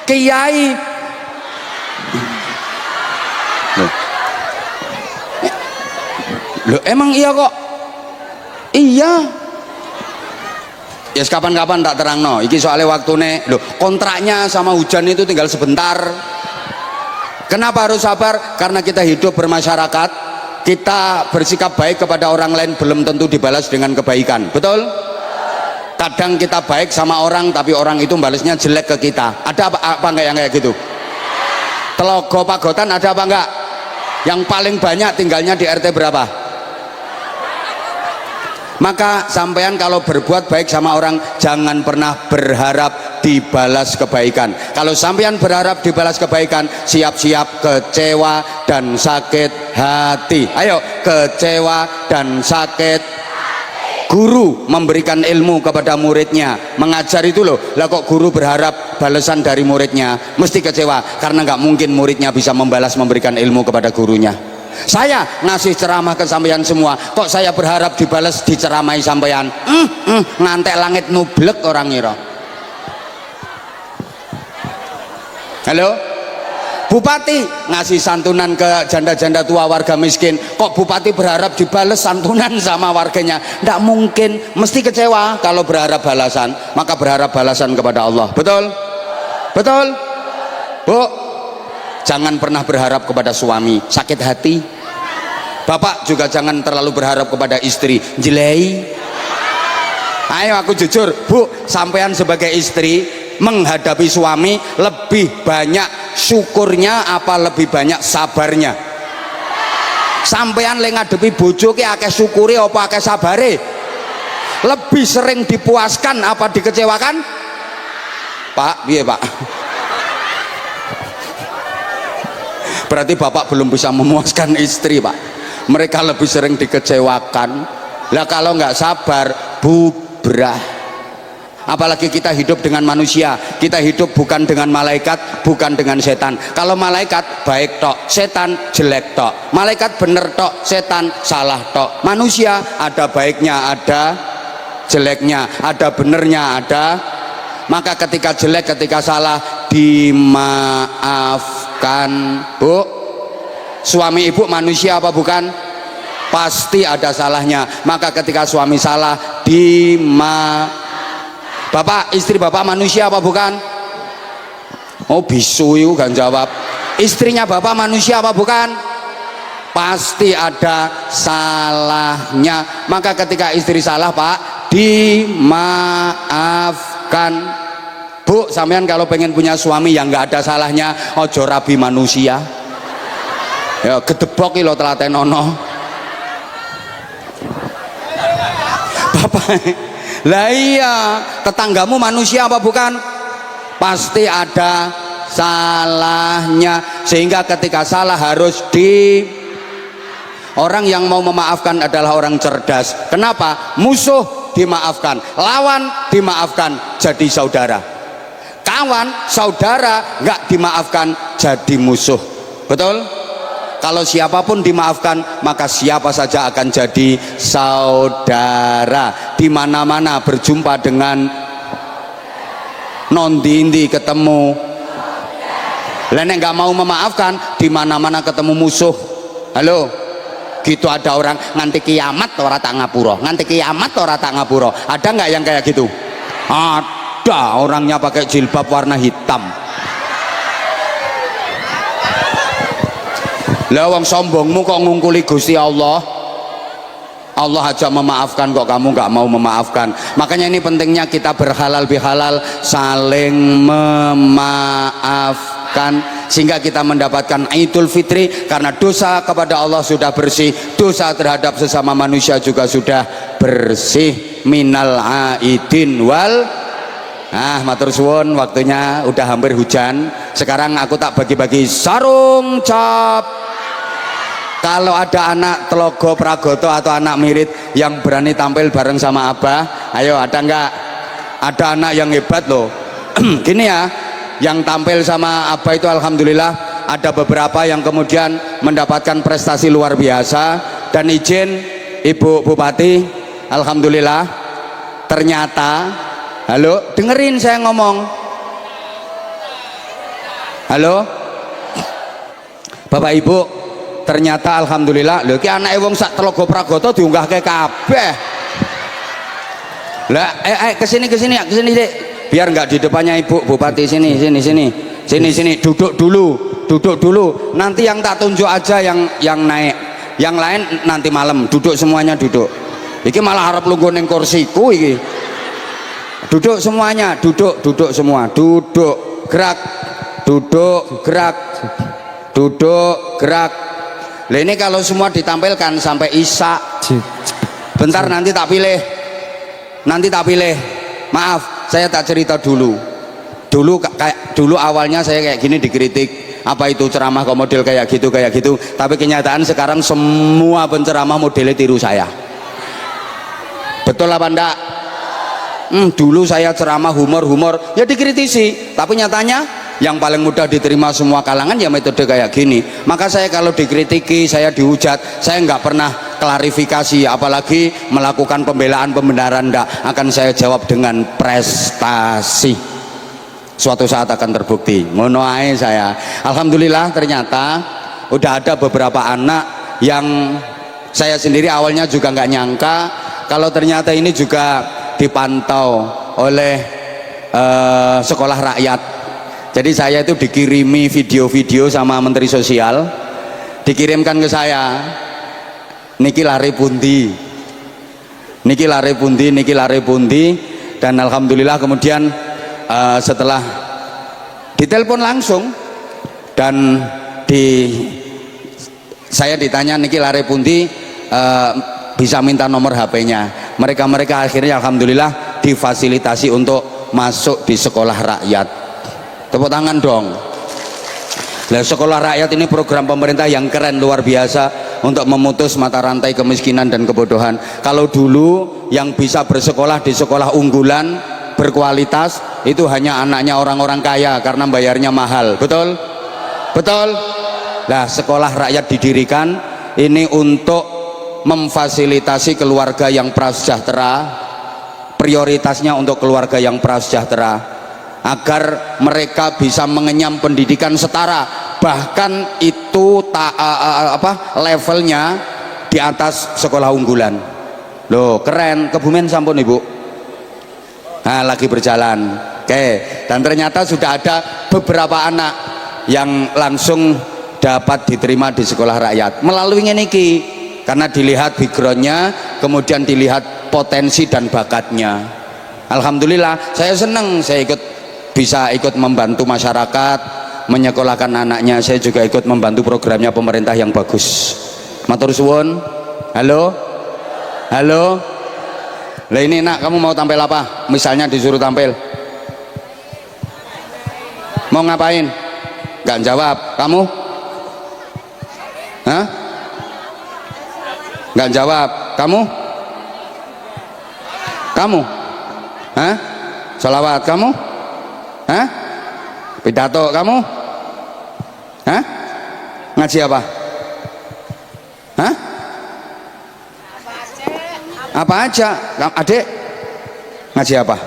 kiai loh emang iya kok? Iya. Ya yes, kapan-kapan tak terang no. Iki soalnya waktune loh, kontraknya sama hujan itu tinggal sebentar. Kenapa harus sabar? Karena kita hidup bermasyarakat, kita bersikap baik kepada orang lain belum tentu dibalas dengan kebaikan. Betul? Kadang kita baik sama orang tapi orang itu balasnya jelek ke kita. Ada apa enggak yang kayak gitu? Telogo pagotan ada apa enggak? Yang paling banyak tinggalnya di RT berapa? Maka sampean kalau berbuat baik sama orang jangan pernah berharap dibalas kebaikan. Kalau sampean berharap dibalas kebaikan, siap-siap kecewa dan sakit hati. Ayo, kecewa dan sakit. Guru memberikan ilmu kepada muridnya, mengajar itu loh. Lah kok guru berharap balasan dari muridnya, mesti kecewa karena nggak mungkin muridnya bisa membalas memberikan ilmu kepada gurunya. Saya ngasih ceramah ke sampeyan semua, kok saya berharap dibalas diceramai sampeyan? Ngantek langit nublek orang ngira. Halo? Bupati ngasih santunan ke janda-janda tua warga miskin, kok bupati berharap dibalas santunan sama warganya? Nggak mungkin, mesti kecewa kalau berharap balasan. Maka berharap balasan kepada Allah. Betul? Betul? Bu, jangan pernah berharap kepada suami sakit hati. Bapak juga jangan terlalu berharap kepada istri jelei. Ayo aku jujur, Bu, sampean sebagai istri menghadapi suami lebih banyak syukurnya apa lebih banyak sabarnya? Sampean le ngadepi bojo ki akeh syukuri apa akeh sabare? Lebih sering dipuaskan apa dikecewakan? Pak, piye Pak? Berarti bapak belum bisa memuaskan istri Pak. Mereka lebih sering dikecewakan. Lah kalau nggak sabar bubrah. Apalagi kita hidup dengan manusia, kita hidup bukan dengan malaikat, bukan dengan setan. Kalau malaikat baik tok, setan jelek tok. Malaikat bener tok, setan salah tok. Manusia ada baiknya, ada jeleknya, ada benernya, ada. Maka ketika jelek, ketika salah dimaafkan. Bu, suami ibu manusia apa bukan? Pasti ada salahnya. Maka ketika suami salah Bapak, istri bapak manusia apa bukan? Oh bisu itu kan jawab. Istrinya bapak manusia apa bukan? Pasti ada salahnya. Maka ketika istri salah Pak, dimaafkan. Bu, sampean kalau pengen punya suami yang nggak ada salahnya, ojo rabi manusia. Ya gedebok lo telaten ono. Bapak, lah iya, tetanggamu manusia apa bukan? Pasti ada salahnya. Sehingga ketika salah harus orang yang mau memaafkan adalah orang cerdas. Kenapa? Musuh dimaafkan, lawan dimaafkan, jadi saudara. Kawan, saudara nggak dimaafkan, jadi musuh. Betul? Kalau siapapun dimaafkan, maka siapa saja akan jadi saudara. Di mana-mana berjumpa dengan nondi-indi ketemu. Lah nek nggak mau memaafkan, di mana-mana ketemu musuh. Halo, gitu ada orang nganti kiamat ora tak ngapura, nganti kiamat ora tak ngapura. Ada nggak yang kayak gitu? Ada, orangnya pakai jilbab warna hitam. Lah wong sombongmu kok ngungkuli Gusti Allah? Allah aja memaafkan kok kamu nggak mau memaafkan. Makanya ini pentingnya kita berhalal bihalal, saling memaafkan, sehingga kita mendapatkan Idul Fitri. Karena dosa kepada Allah sudah bersih, dosa terhadap sesama manusia juga sudah bersih. Minal aidin wal. Matur suwun, waktunya udah hampir hujan. Sekarang aku tak bagi-bagi sarung cap. Kalau ada anak Telogo Pragoto atau anak Mirit yang berani tampil bareng sama Abah, ayo ada nggak? Ada anak yang hebat loh. Gini ya, yang tampil sama Abah itu alhamdulillah ada beberapa yang kemudian mendapatkan prestasi luar biasa. Dan izin Ibu Bupati, alhamdulillah ternyata, halo, dengerin saya ngomong. Halo Bapak Ibu, ternyata alhamdulillah lho ki anake wong sak Telogo Pragoto diunggahke kabeh. Lah kesini Dik. Biar nggak di depannya Ibu Bupati, sini duduk dulu. Nanti yang tak tunjuk aja yang naik, yang lain nanti malam. Duduk semuanya, duduk. Iki malah harap lungguh ning kursiku iki. Duduk semuanya, duduk semua, duduk, gerak, duduk, gerak. Lah ini kalau semua ditampilkan sampai Isya. Bentar nanti tak pilih. Maaf, saya tak cerita dulu. Dulu awalnya saya kayak gini dikritik. Apa itu ceramah kok model kayak gitu. Tapi kenyataan sekarang semua penceramah modelnya tiru saya. Betul apa enggak? Dulu saya ceramah humor ya dikritisi, tapi nyatanya yang paling mudah diterima semua kalangan ya metode kayak gini. Maka saya kalau dikritiki, saya dihujat, saya nggak pernah klarifikasi, apalagi melakukan pembenaran enggak. Akan saya jawab dengan prestasi. Suatu saat akan terbukti. Ngono ae saya. Alhamdulillah ternyata udah ada beberapa anak yang saya sendiri awalnya juga nggak nyangka kalau ternyata ini juga dipantau oleh sekolah rakyat. Jadi saya itu dikirimi video-video sama Menteri Sosial, dikirimkan ke saya, niki lare pundi, dan alhamdulillah kemudian setelah ditelepon langsung dan saya ditanya niki lare pundi, bisa minta nomor HP-nya. Mereka akhirnya alhamdulillah difasilitasi untuk masuk di sekolah rakyat. Tepuk tangan dong. Nah, sekolah rakyat ini program pemerintah yang keren luar biasa untuk memutus mata rantai kemiskinan dan kebodohan. Kalau dulu yang bisa bersekolah di sekolah unggulan berkualitas itu hanya anaknya orang-orang kaya karena bayarnya mahal. Betul? Nah, sekolah rakyat didirikan ini untuk memfasilitasi keluarga yang prasejahtera, prioritasnya untuk keluarga yang prasejahtera, agar mereka bisa mengenyam pendidikan setara, bahkan itu levelnya di atas sekolah unggulan. Loh keren, Kebumen sampun Ibu? Nah lagi berjalan. Oke, dan ternyata sudah ada beberapa anak yang langsung dapat diterima di sekolah rakyat melalui niki. Karena dilihat backgroundnya, kemudian dilihat potensi dan bakatnya. Alhamdulillah saya senang, saya bisa ikut membantu masyarakat menyekolahkan anaknya. Saya juga ikut membantu programnya pemerintah yang bagus. Matur suwun. Halo lah ini nak, kamu mau tampil apa? Misalnya disuruh tampil, mau ngapain? Gak jawab. Kamu? Hah? Nggak jawab. Kamu? Hah? Sholawat kamu? Hah? Pidato kamu? Hah? Ngaji apa? Hah? Apa aja? Adik? Ngaji apa?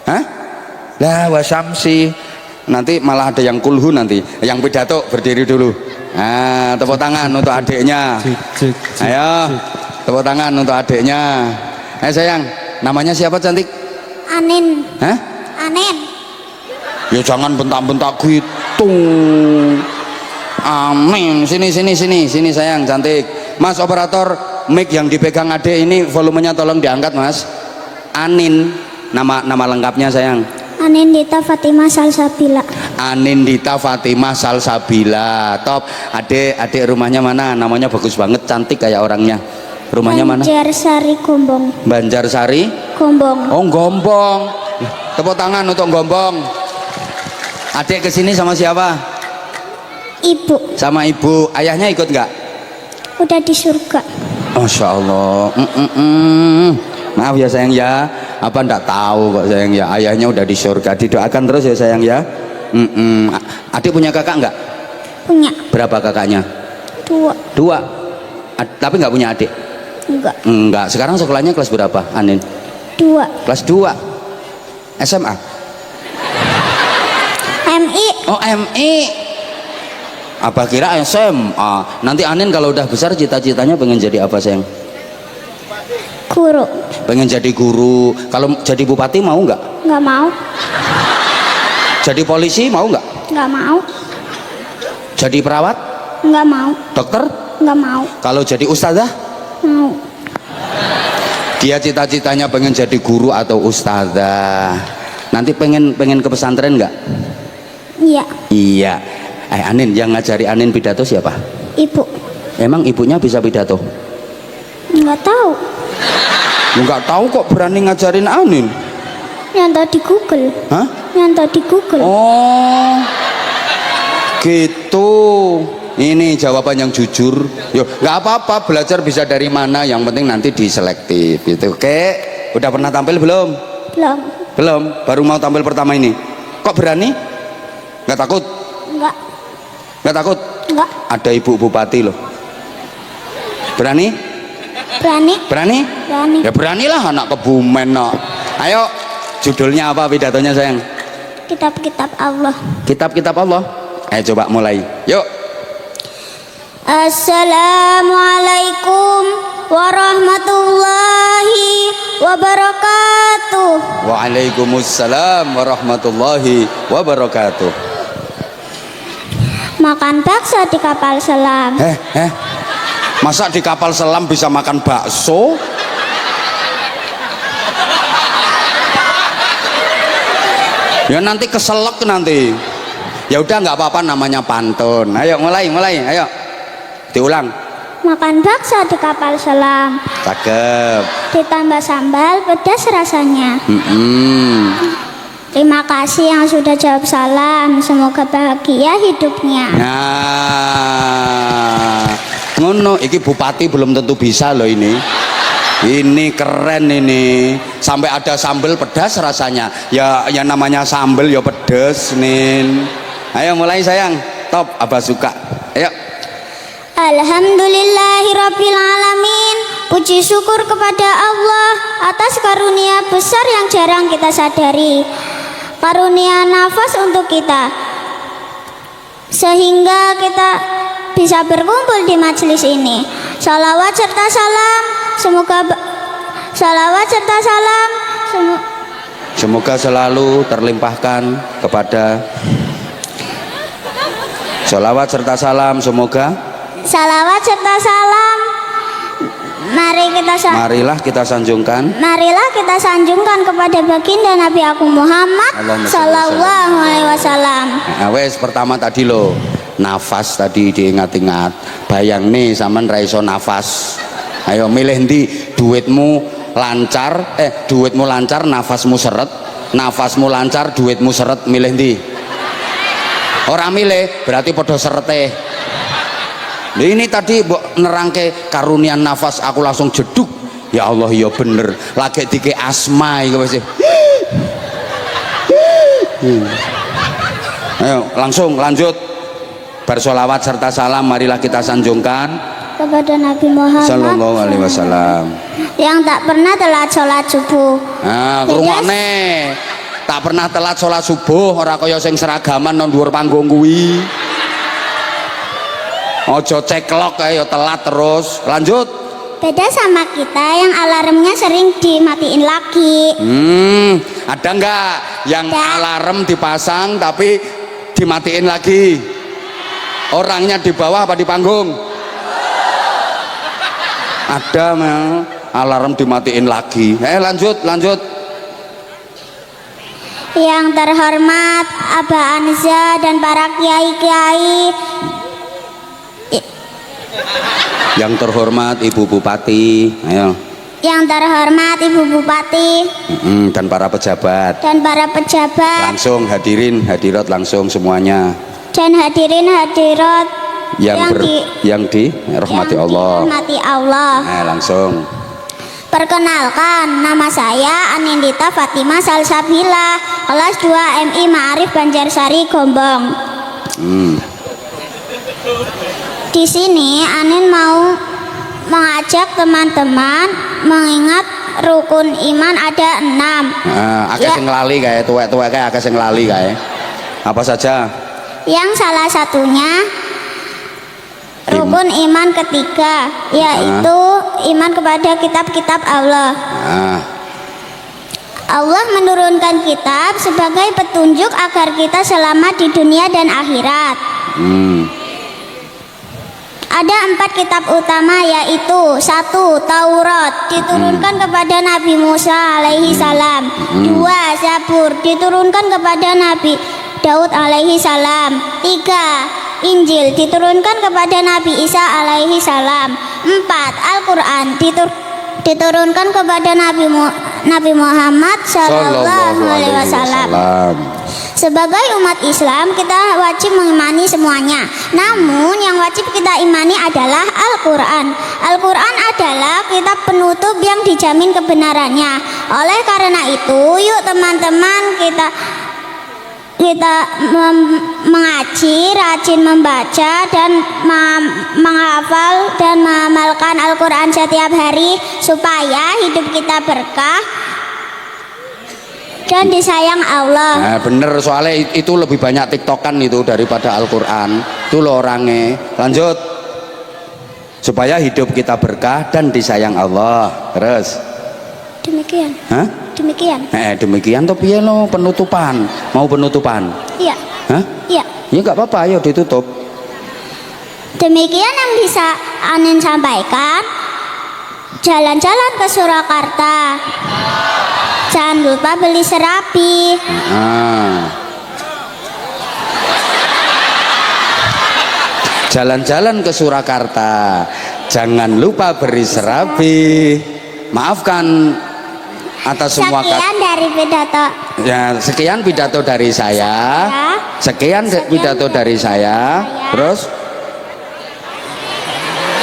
Hah? Lah wasamsi. Nanti malah ada yang kulhu nanti. Yang pidato berdiri dulu. Nah, tepuk tangan untuk adiknya. Ayo, tepuk tangan untuk adiknya. Sayang, namanya siapa cantik? Anin. Hah? Anin. Ya jangan bentak-bentak gitu. Amin. Sini sayang, cantik. Mas operator, mic yang dipegang adik ini volumenya tolong diangkat, Mas. Anin, nama lengkapnya sayang. Anindita Fatimah Salsabila. Anindita Fatimah Salsabila. Top. Adik rumahnya mana? Namanya bagus banget, cantik kayak orangnya. Rumahnya mana? Banjarsari Gombong. Banjarsari Gombong. Oh Gombong. Tepuk tangan untuk Gombong. Adik kesini sama siapa? Ibu. Sama ibu. Ayahnya ikut nggak? Udah di surga. Masya Allah. Maaf ya sayang ya, apa ndak tahu kok sayang ya, ayahnya udah di surga. Didoakan terus ya sayang ya. Adik punya kakak enggak? Punya. Berapa kakaknya? 2. 2. Tapi nggak punya adik? Enggak. Sekarang sekolahnya kelas berapa, Anin? 2. Kelas 2. SMA? MI. Oh, MI. Apa kira SMA? Nanti Anin kalau udah besar cita-citanya pengen jadi apa sayang? Guru. Pengen jadi guru. Kalau jadi bupati mau nggak? Nggak mau. Jadi polisi mau nggak? Nggak mau. Jadi perawat? Nggak mau. Dokter? Nggak mau. Kalau jadi ustazah? Mau. Dia cita-citanya pengen jadi guru atau ustazah. Nanti pengen ke pesantren nggak? Iya. Iya. Anin, yang ngajari Anin pidato siapa? Ibu. Emang ibunya bisa pidato? Nggak tahu. Nggak tahu kok berani ngajarin Anin. Nyontoh di Google. Hah? Nyontoh di Google. Oh, gitu. Ini jawaban yang jujur. Yo, nggak apa-apa, belajar bisa dari mana. Yang penting nanti diselektif. Gitu. Oke, udah pernah tampil belum? Belum. Belum. Baru mau tampil pertama ini. Kok berani? Nggak takut? Enggak. Nggak takut? Enggak. Ada ibu bupati loh. Berani? Berani. Berani? Berani. Ya beranilah anak Kebumen. No. Ayo, judulnya apa pidatonya sayang? Kitab-kitab Allah. Kitab-kitab Allah. Ayo coba mulai. Yuk. Assalamualaikum warahmatullahi wabarakatuh. Waalaikumsalam warahmatullahi wabarakatuh. Makan bakso di kapal selam. Masa di kapal selam bisa makan bakso? Ya nanti keselak nanti. Ya udah nggak apa-apa, namanya pantun. Ayo mulai, ayo. Diulang. Makan bakso di kapal selam. Cakep. Ditambah sambal pedas rasanya. Terima kasih yang sudah jawab salam. Semoga bahagia hidupnya. Nah, ngono. Iki bupati belum tentu bisa loh ini. Ini keren ini. Sampai ada sambal pedas rasanya. Ya namanya sambal ya pedas nih. Ayo mulai sayang. Top, Abah suka. Ayo. Alhamdulillahirabbil alamin. Puji syukur kepada Allah atas karunia besar yang jarang kita sadari. Karunia nafas untuk kita, sehingga kita bisa berkumpul di majelis ini. Salawat serta salam Semoga selalu terlimpahkan kepada. Salawat serta salam semoga. Salawat serta salam. Marilah kita sanjungkan kepada baginda Nabi Agung Muhammad sallallahu alaihi wasallam. Nah, wes pertama tadi lo nafas tadi diingat-ingat. Bayang nih sampean ra iso nafas. Ayo milih ndi, duitmu lancar, nafasmu seret, nafasmu lancar, duitmu seret, milih ndi? Ora milih berarti podo serete. Ini tadi mbok nerangke karunia nafas, aku langsung jeduk. Ya Allah, ya bener. Lagi dike asma iki wis. Ayo langsung lanjut. Bersolawat serta salam marilah kita sanjungkan kepada Nabi Muhammad sallallahu alaihi wasallam yang tak pernah telat sholat subuh. Nah, ngrungokne. Tak pernah telat sholat subuh, ora kaya sing seragaman nang dhuwur panggung kuwi. Ojo ceklok ayo telat terus. Lanjut. Beda sama kita yang alarmnya sering dimatiin lagi. Ada nggak yang alarm dipasang tapi dimatiin lagi? Orangnya di bawah apa di panggung? Ada memang alarm dimatiin lagi. Lanjut. Yang terhormat Abah Anza dan para kiai-kiai. Yang terhormat Ibu Bupati, ayo. Yang terhormat Ibu Bupati dan para pejabat. Langsung hadirin hadirat langsung semuanya. Dan hadirin hadirat yang dirahmati Allah. Dirahmati Allah. Langsung. Perkenalkan, nama saya Anindita Fatimah Salsabila, kelas 2 MI Ma'arif Banjarsari Gombong. Di sini Anin mau mengajak teman-teman mengingat rukun iman ada 6. Akeh sing lali kae, tuwek-tuwek kae akeh sing lali kae. Apa saja? Yang salah satunya rukun iman ketiga, yaitu iman kepada kitab-kitab Allah. Allah menurunkan kitab sebagai petunjuk agar kita selamat di dunia dan akhirat. Ada 4 kitab utama, yaitu 1. Taurat diturunkan kepada Nabi Musa alaihi salam. 2. Zabur diturunkan kepada Nabi Daud alaihi salam. 3. Injil diturunkan kepada Nabi Isa alaihi salam. 4. Al-Quran diturunkan kepada Nabi Muhammad sallallahu alaihi wasallam. Sebagai umat Islam, kita wajib mengimani semuanya. Namun yang wajib kita imani adalah Al-Quran. Al-Quran adalah kitab penutup yang dijamin kebenarannya. Oleh karena itu, yuk teman-teman kita mengaji, rajin membaca dan menghafal dan mengamalkan Al-Quran setiap hari supaya hidup kita berkah dan disayang Allah. Bener, soalnya itu lebih banyak tiktokan itu daripada Al-Quran. Itu loh orangnya. Lanjut. Supaya hidup kita berkah dan disayang Allah. Terus. Demikian. Demikian. Demikian tuh piye lo penutupan? Mau penutupan? Iya. Iya. Ya nggak apa-apa, ayo ditutup. Demikian yang bisa Anin sampaikan. Jalan-jalan ke Surakarta. Jangan lupa beli serabi. Jalan-jalan ke Surakarta. Jangan lupa beri serabi. Maafkan atas semua sekian dari pidato. Ya, sekian pidato dari saya. Sekian pidato dari saya. Terus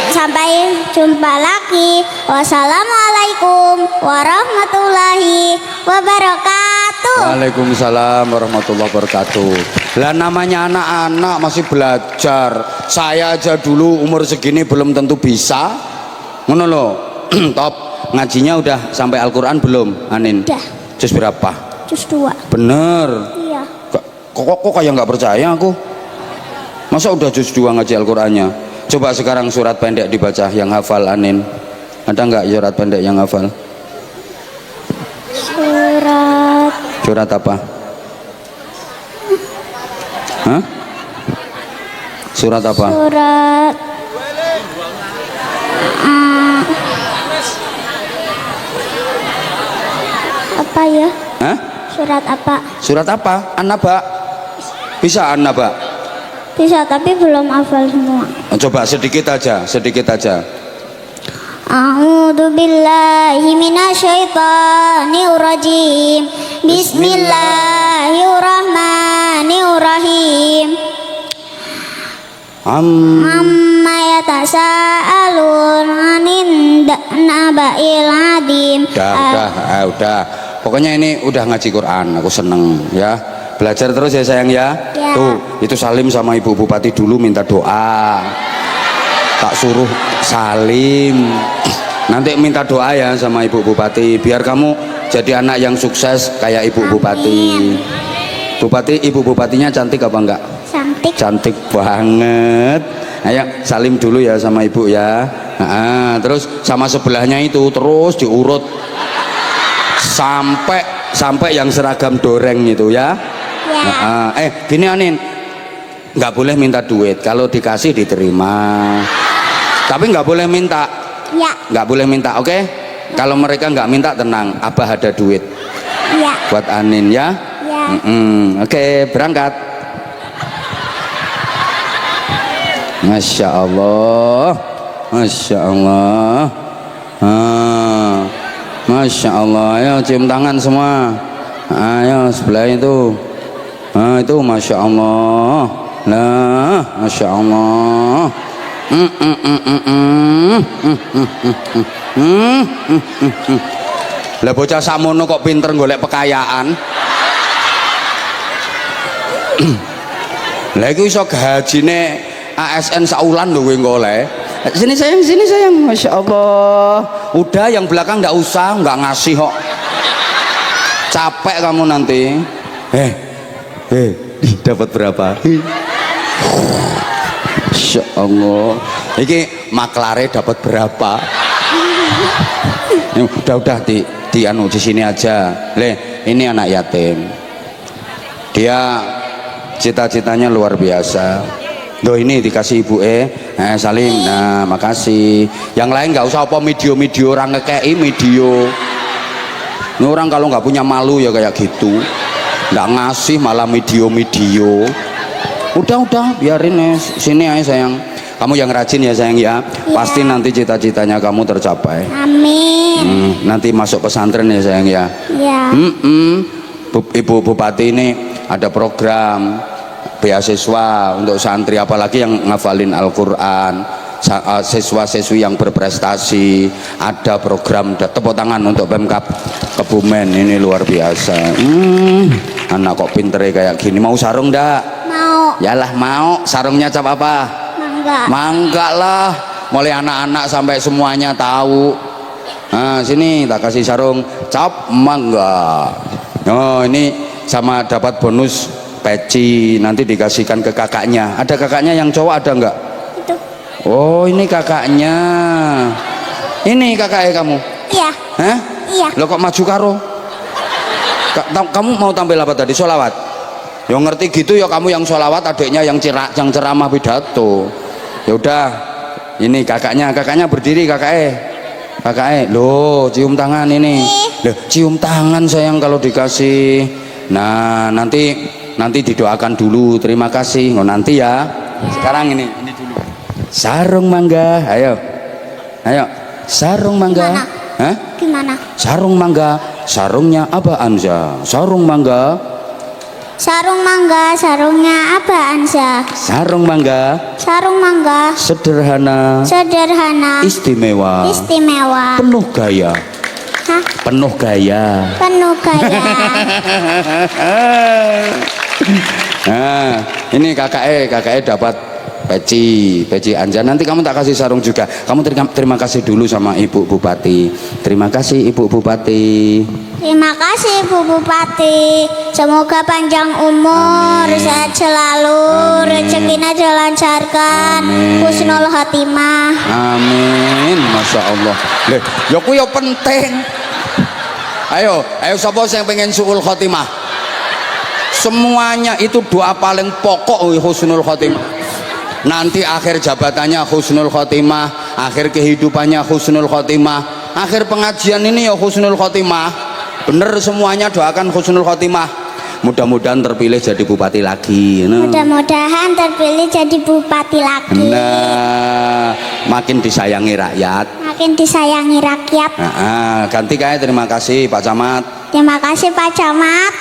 sampai jumpa lagi. Wassalamualaikum warahmatullahi wabarakatuh. Waalaikumsalam warahmatullahi wabarakatuh. Lah namanya anak-anak masih belajar. Saya aja dulu umur segini belum tentu bisa. Ngono lho. Top. Ngajinya udah sampai Al-Quran belum, Anin? Udah. Juz berapa? Juz 2. Bener. Iya. Kok kayak nggak percaya aku? Masa udah juz 2 ngaji Al-Qurannya? Coba sekarang surat pendek dibaca yang hafal, Anin. Ada nggak surat pendek yang hafal? Surat apa? Hah? Surat apa? Surat apa ya? Hah? Surat apa? Surat apa? An-Naba. Bisa An-Naba? Bisa, tapi belum hafal semua. Coba sedikit aja, sedikit aja. A'udzu billahi minasyaitonir rajim. Bismillahirrahmanirrahim. Amma yatasaalun 'anin naba'il 'adim. Udah. Pokoknya ini udah ngaji Quran, aku seneng ya. Belajar terus ya sayang ya. Tuh, itu Salim sama Ibu Bupati dulu minta doa. Tak suruh Salim. Nanti minta doa ya sama Ibu Bupati biar kamu jadi anak yang sukses kayak Ibu Bupati. Ibu Bupatinya cantik apa enggak? Cantik. Cantik banget. Ayo Salim dulu ya sama Ibu ya. Terus sama sebelahnya itu terus diurut sampai yang seragam doreng itu ya. Gini Anin, nggak boleh minta duit. Kalau dikasih diterima, tapi nggak boleh minta. Ya. Nggak boleh minta, oke? Kalau mereka nggak minta tenang, Abah ada duit. Ya. Buat Anin ya. Ya. Oke, berangkat. Masya Allah, Masya Allah. Masya Allah, ayo cium tangan semua. Ayo sebelah itu. Itu Masya Allah. Nah, Masya Allah. Lah bocah samono kok pinter golek pekayaan. Lah iku iso gajine ASN saulan lho kowe golek. Sini sayang, Masya Allah. Udah yang belakang nggak usah, nggak ngasih kok. Capek kamu nanti. Dapat berapa? Masya Allah. Iki maklare dapat berapa? Udah di anu di sini aja. Ini anak yatim. Dia cita-citanya luar biasa. Loh ini dikasih ibu salim. Nah makasih. Yang lain nggak usah apa video orang ngekei video. Ini orang kalau nggak punya malu ya kayak gitu, nggak ngasih malah video. Udah biarin sini aja sayang. Kamu yang rajin ya sayang ya. Pasti nanti cita-citanya kamu tercapai. Amin. Nanti masuk pesantren ya sayang ya. Ya. Ibu Bupati ini ada program beasiswa untuk santri, apalagi yang ngafalin Al-Quran, siswa-siswi yang berprestasi. Ada program, tepuk tangan untuk Pemkab Kebumen, ini luar biasa. Anak kok pinter kayak gini. Mau sarung ndak? Mau. Yalah mau. Sarungnya cap apa? Mangga lah. Mulai anak-anak sampai semuanya tahu. Nah sini tak kasih sarung cap mangga. Oh ini sama dapat bonus peci, nanti dikasihkan ke kakaknya. Ada kakaknya yang cowok ada enggak? Itu. Oh ini kakaknya. Ini kakaknya kamu? Iya. Hah? Iya. Lo kok maju karo? Kamu mau tampil apa tadi? Sholawat? Yang ngerti gitu ya kamu yang sholawat, adiknya yang ceramah pidato. Ya udah, ini kakaknya berdiri kakaknya. Loh cium tangan ini. Loh cium tangan sayang kalau dikasih. Nah nanti didoakan dulu, terima kasih. Oh nanti ya. Sekarang ini dulu. Sarung mangga, ayo. Sarung mangga. Gimana? Hah? Gimana? Sarung mangga. Sarungnya apa Anza? Sarung mangga. Sarung mangga, sarungnya apa Anza? Sarung mangga. Sarung mangga. Sederhana. Istimewa. Penuh gaya. Hah? Penuh gaya. Nah, ini kakaknya dapat peci Anja. Nanti kamu tak kasih sarung juga. Kamu terima kasih dulu sama Ibu Bupati. Terima kasih Ibu Bupati. Terima kasih Bu Bupati. Semoga panjang umur, sehat selalu, rezekinya dilancarkan, husnul khotimah. Amin. Masya Allah. Leh, yoku yo penting. Ayo sapa yang pengen suul khotimah? Semuanya itu doa paling pokok husnul khotimah. Nanti akhir jabatannya husnul khotimah, akhir kehidupannya husnul khotimah, akhir pengajian ini ya husnul khotimah. Bener semuanya doakan husnul khotimah. Mudah-mudahan terpilih jadi bupati lagi. Mudah-mudahan terpilih jadi bupati lagi. Nah, makin disayangi rakyat. Ganti kayak terima kasih Pak Camat. Terima kasih Pak Camat.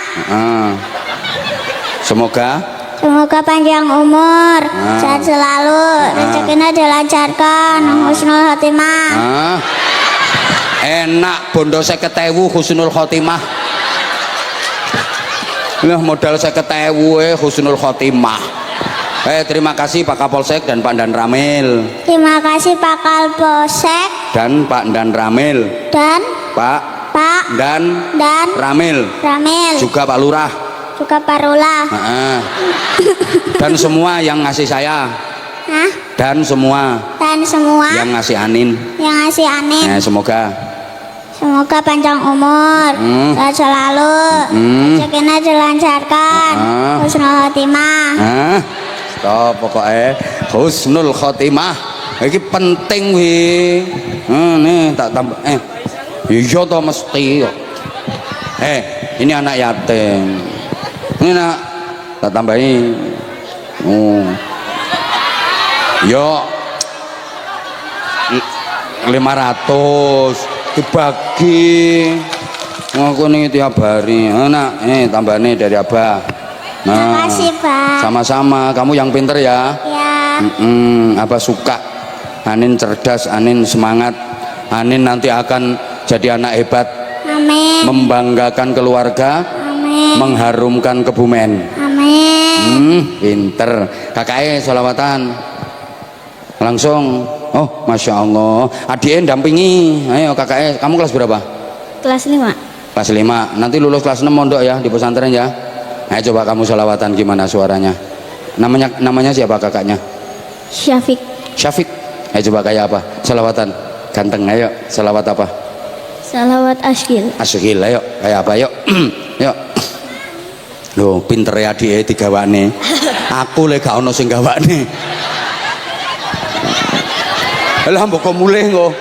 Semoga panjang umur, sehat selalu, rezekinya dilancarkan, husnul khotimah. Enak bondo 50.000 husnul khotimah. Lah modal 50.000 husnul khotimah. Terima kasih Pak Kapolsek dan Pak Dan Ramil. Terima kasih Pak Kapolsek dan Pak Dan Ramil. Dan Pak Dan Ramil. Juga Pak Lurah. Dan semua yang ngasih saya. Dan semua yang ngasih Anin. Semoga panjang umur, sehat selalu, rezekinya dilancarkan, husnul khotimah. Stop pokoknya husnul khotimah. Ini penting wih. Nih tak tambah. Iya toh mesti. Ini anak yatim. Ini nak tak tambahin. Yo 500 dibagi. Aku nih tiap hari. Nak, tambah nih dari Abah. Makasih, Pak. Sama-sama, kamu yang pinter ya. Ya. Abah suka. Anin cerdas, Anin semangat. Anin nanti akan jadi anak hebat, Amin. membanggakan keluarga, Amin. mengharumkan Kebumen. Amin. Pinter. Kakaknya sholawatan langsung. Oh, masya Allah. Adiknya dampingi. Ayo kakaknya, kamu kelas berapa? Kelas 5. Kelas 5. Nanti lulus kelas 6 mondok ya di pesantren ya. Ayo coba kamu sholawatan gimana suaranya? Namanya siapa kakaknya? Syafiq. Syafiq. Ayo coba kayak apa? Sholawatan. Ganteng. Ayo. Sholawat apa? Salawat Asgil. Asgil. Ayo. Kayak apa? Yuk. Yuk. Loh, pinter ya adiknya digawane. Aku lek gak ono sing gawane. Lah mbok kok mulih kok.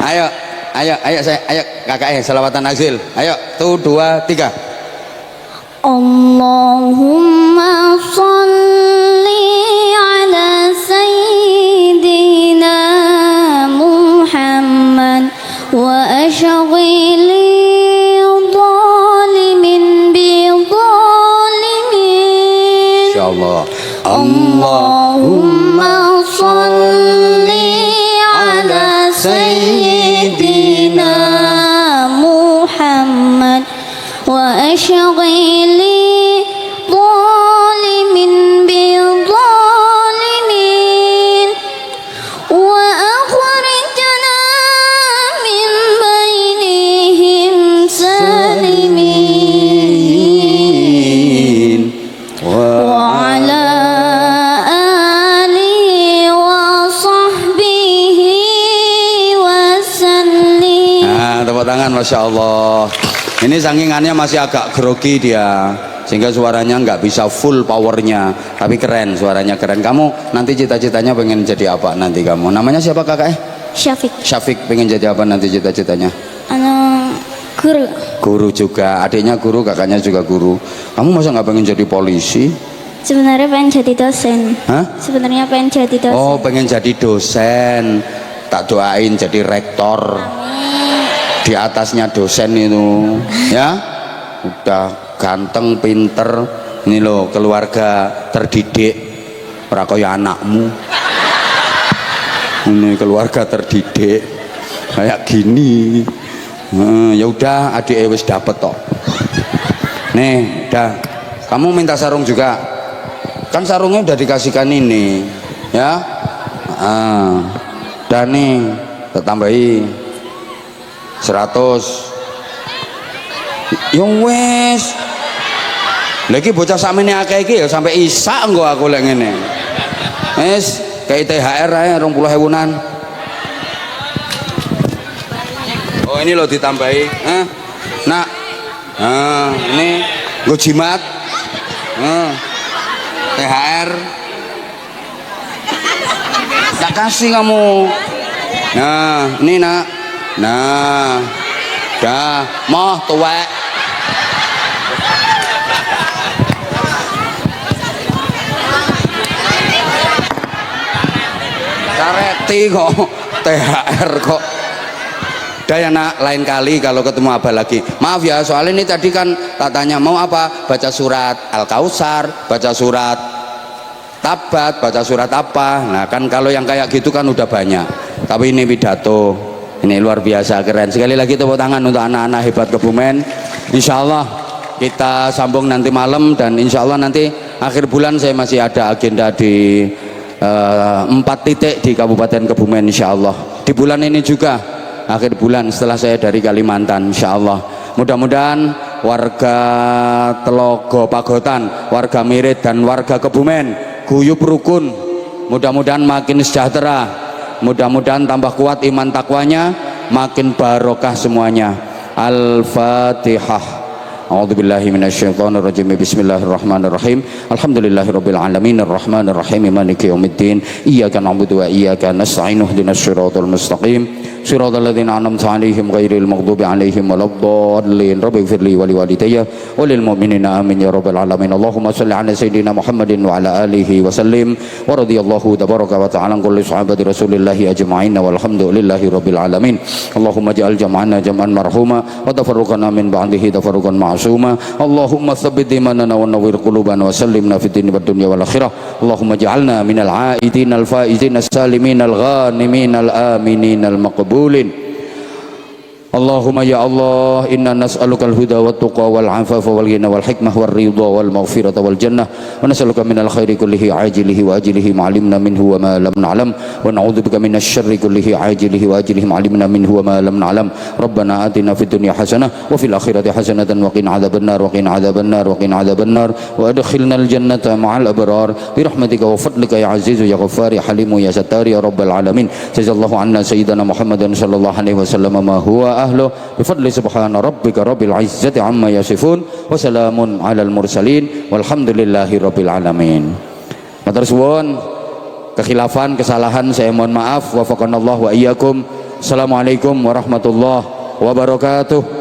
Ayo, ayo kakaknya selawatan Asgil. Ayo, 1 2 3. Allahumma sholli ala sayyidina Muhammad wa ashghili dhalimin bi dhalimin. Insyaallah. Allahumma sholli ala sayyidina Muhammad wa ashghili dhalimin bi dhalimin wa akhrijna min bainihim salimin wa ala alihi wa sahbihi wa sallim. Nah, tepuk tangan, masya Allah. Ini sangingannya masih agak grogi dia, sehingga suaranya nggak bisa full powernya, tapi keren, suaranya keren. Kamu nanti cita-citanya pengen jadi apa nanti kamu? Namanya siapa kakaknya? Syafiq. Syafiq. Pengen jadi apa nanti cita-citanya? Guru. Guru juga. Adiknya guru, kakaknya juga guru. Kamu masa nggak pengen jadi polisi? Sebenarnya pengen jadi dosen. Hah? Sebenarnya pengen jadi dosen. Oh, pengen jadi dosen. Tak doain jadi rektor. Di atasnya dosen itu, ya. Udah ganteng, pinter. Ini loh, keluarga terdidik. Ora kaya anakmu. Ini keluarga terdidik. Kayak gini. Ya udah, adik wis dapet toh. Nih, udah. Kamu minta sarung juga. Kan sarungnya udah dikasihkan ini, ya. Dan nih, kita tambahi 100. Yang wes. Lagi bocah samene akeh iki ya sampai isak engko aku lek ngene. Wes, kayak THR ae 20.000-an. Oh, ini loh ditambahi. Nak. Ini nggo jimat. THR. Tak kasih kamu. Nah, ini nak. Nah, dah, moh tuwek. Kareti kok, THR kok. Dah ya nak, lain kali kalau ketemu abah lagi. Maaf ya, soalnya ini tadi kan tak tanya mau apa? Baca surat Al-Kautsar, baca surat Tabat, baca surat apa? Nah kan kalau yang kayak gitu kan udah banyak. Tapi ini pidato. Ini luar biasa keren. Sekali lagi tepuk tangan untuk anak-anak hebat Kebumen. Insya Allah kita sambung nanti malam, dan insya Allah nanti akhir bulan saya masih ada agenda di 4 titik di Kabupaten Kebumen insya Allah. Di bulan ini juga akhir bulan setelah saya dari Kalimantan insya Allah. Mudah-mudahan warga Telogo Pagotan, warga Mirit dan warga Kebumen guyub rukun. Mudah-mudahan makin sejahtera. Mudah-mudahan tambah kuat iman takwanya, makin barokah semuanya. Al-Fatihah. A'udzubillahi minasyaitonirrajim. Bismillahirrahmanirrahim. Alhamdulillahirabbil alamin arrahmanirrahim maliki yaumiddin. Iyyaka na'budu wa iyyaka nasta'in ihdinas siratal mustaqim. صراط الذين أنعمت عليهم غير المغضوب عليهم ولا الضالين رب اغفر لي ولوالدي وللمؤمنين آمين يا رب العالمين اللهم صل على سيدنا محمد وعلى آله وسلم ورضي الله تبارك وتعالى عن كل صحابة رسول الله أجمعين والحمد لله رب العالمين اللهم اجعل جمعنا جمعا مرحوما وتفرقنا من بعده تفرقا معصوما اللهم ثبت إيماننا ونور قلوبنا وسلمنا في الدين والدنيا والآخرة اللهم اجعلنا من العائدين الفائزين السالمين الغانمين الآمنين المقبولين اللهم يا الله إنا نسألك الهدى والتقى والعفاف والغنى والحكمة والرضا والمغفرة والجنة ونسألك من الخير كله عاجله وآجله ما علمنا منه وما لم نعلم ونعوذ بك من الشر كله عاجله وآجله ما علمنا منه وما لم نعلم ربنا آتنا في الدنيا حسنة وفي الآخرة حسنة وقنا عذاب النار وقنا عذاب النار وقنا عذاب النار وأدخلنا الجنة مع الأبرار برحمتك وفضلك يا عزيز يا غفار يا حليم يا ستار يا رب العالمين جزا الله عنا سيدنا محمد صلى الله عليه وسلم ما هو أهله بفضل سبحان ربك رب العزة عما يصفون وسلام على المرسلين والحمد لله رب العالمين. Matur suwun, kekhilafan, kesalahan saya mohon maaf. Wafaqanallah wa iyyakum. Assalamualaikum warahmatullahi wabarakatuh.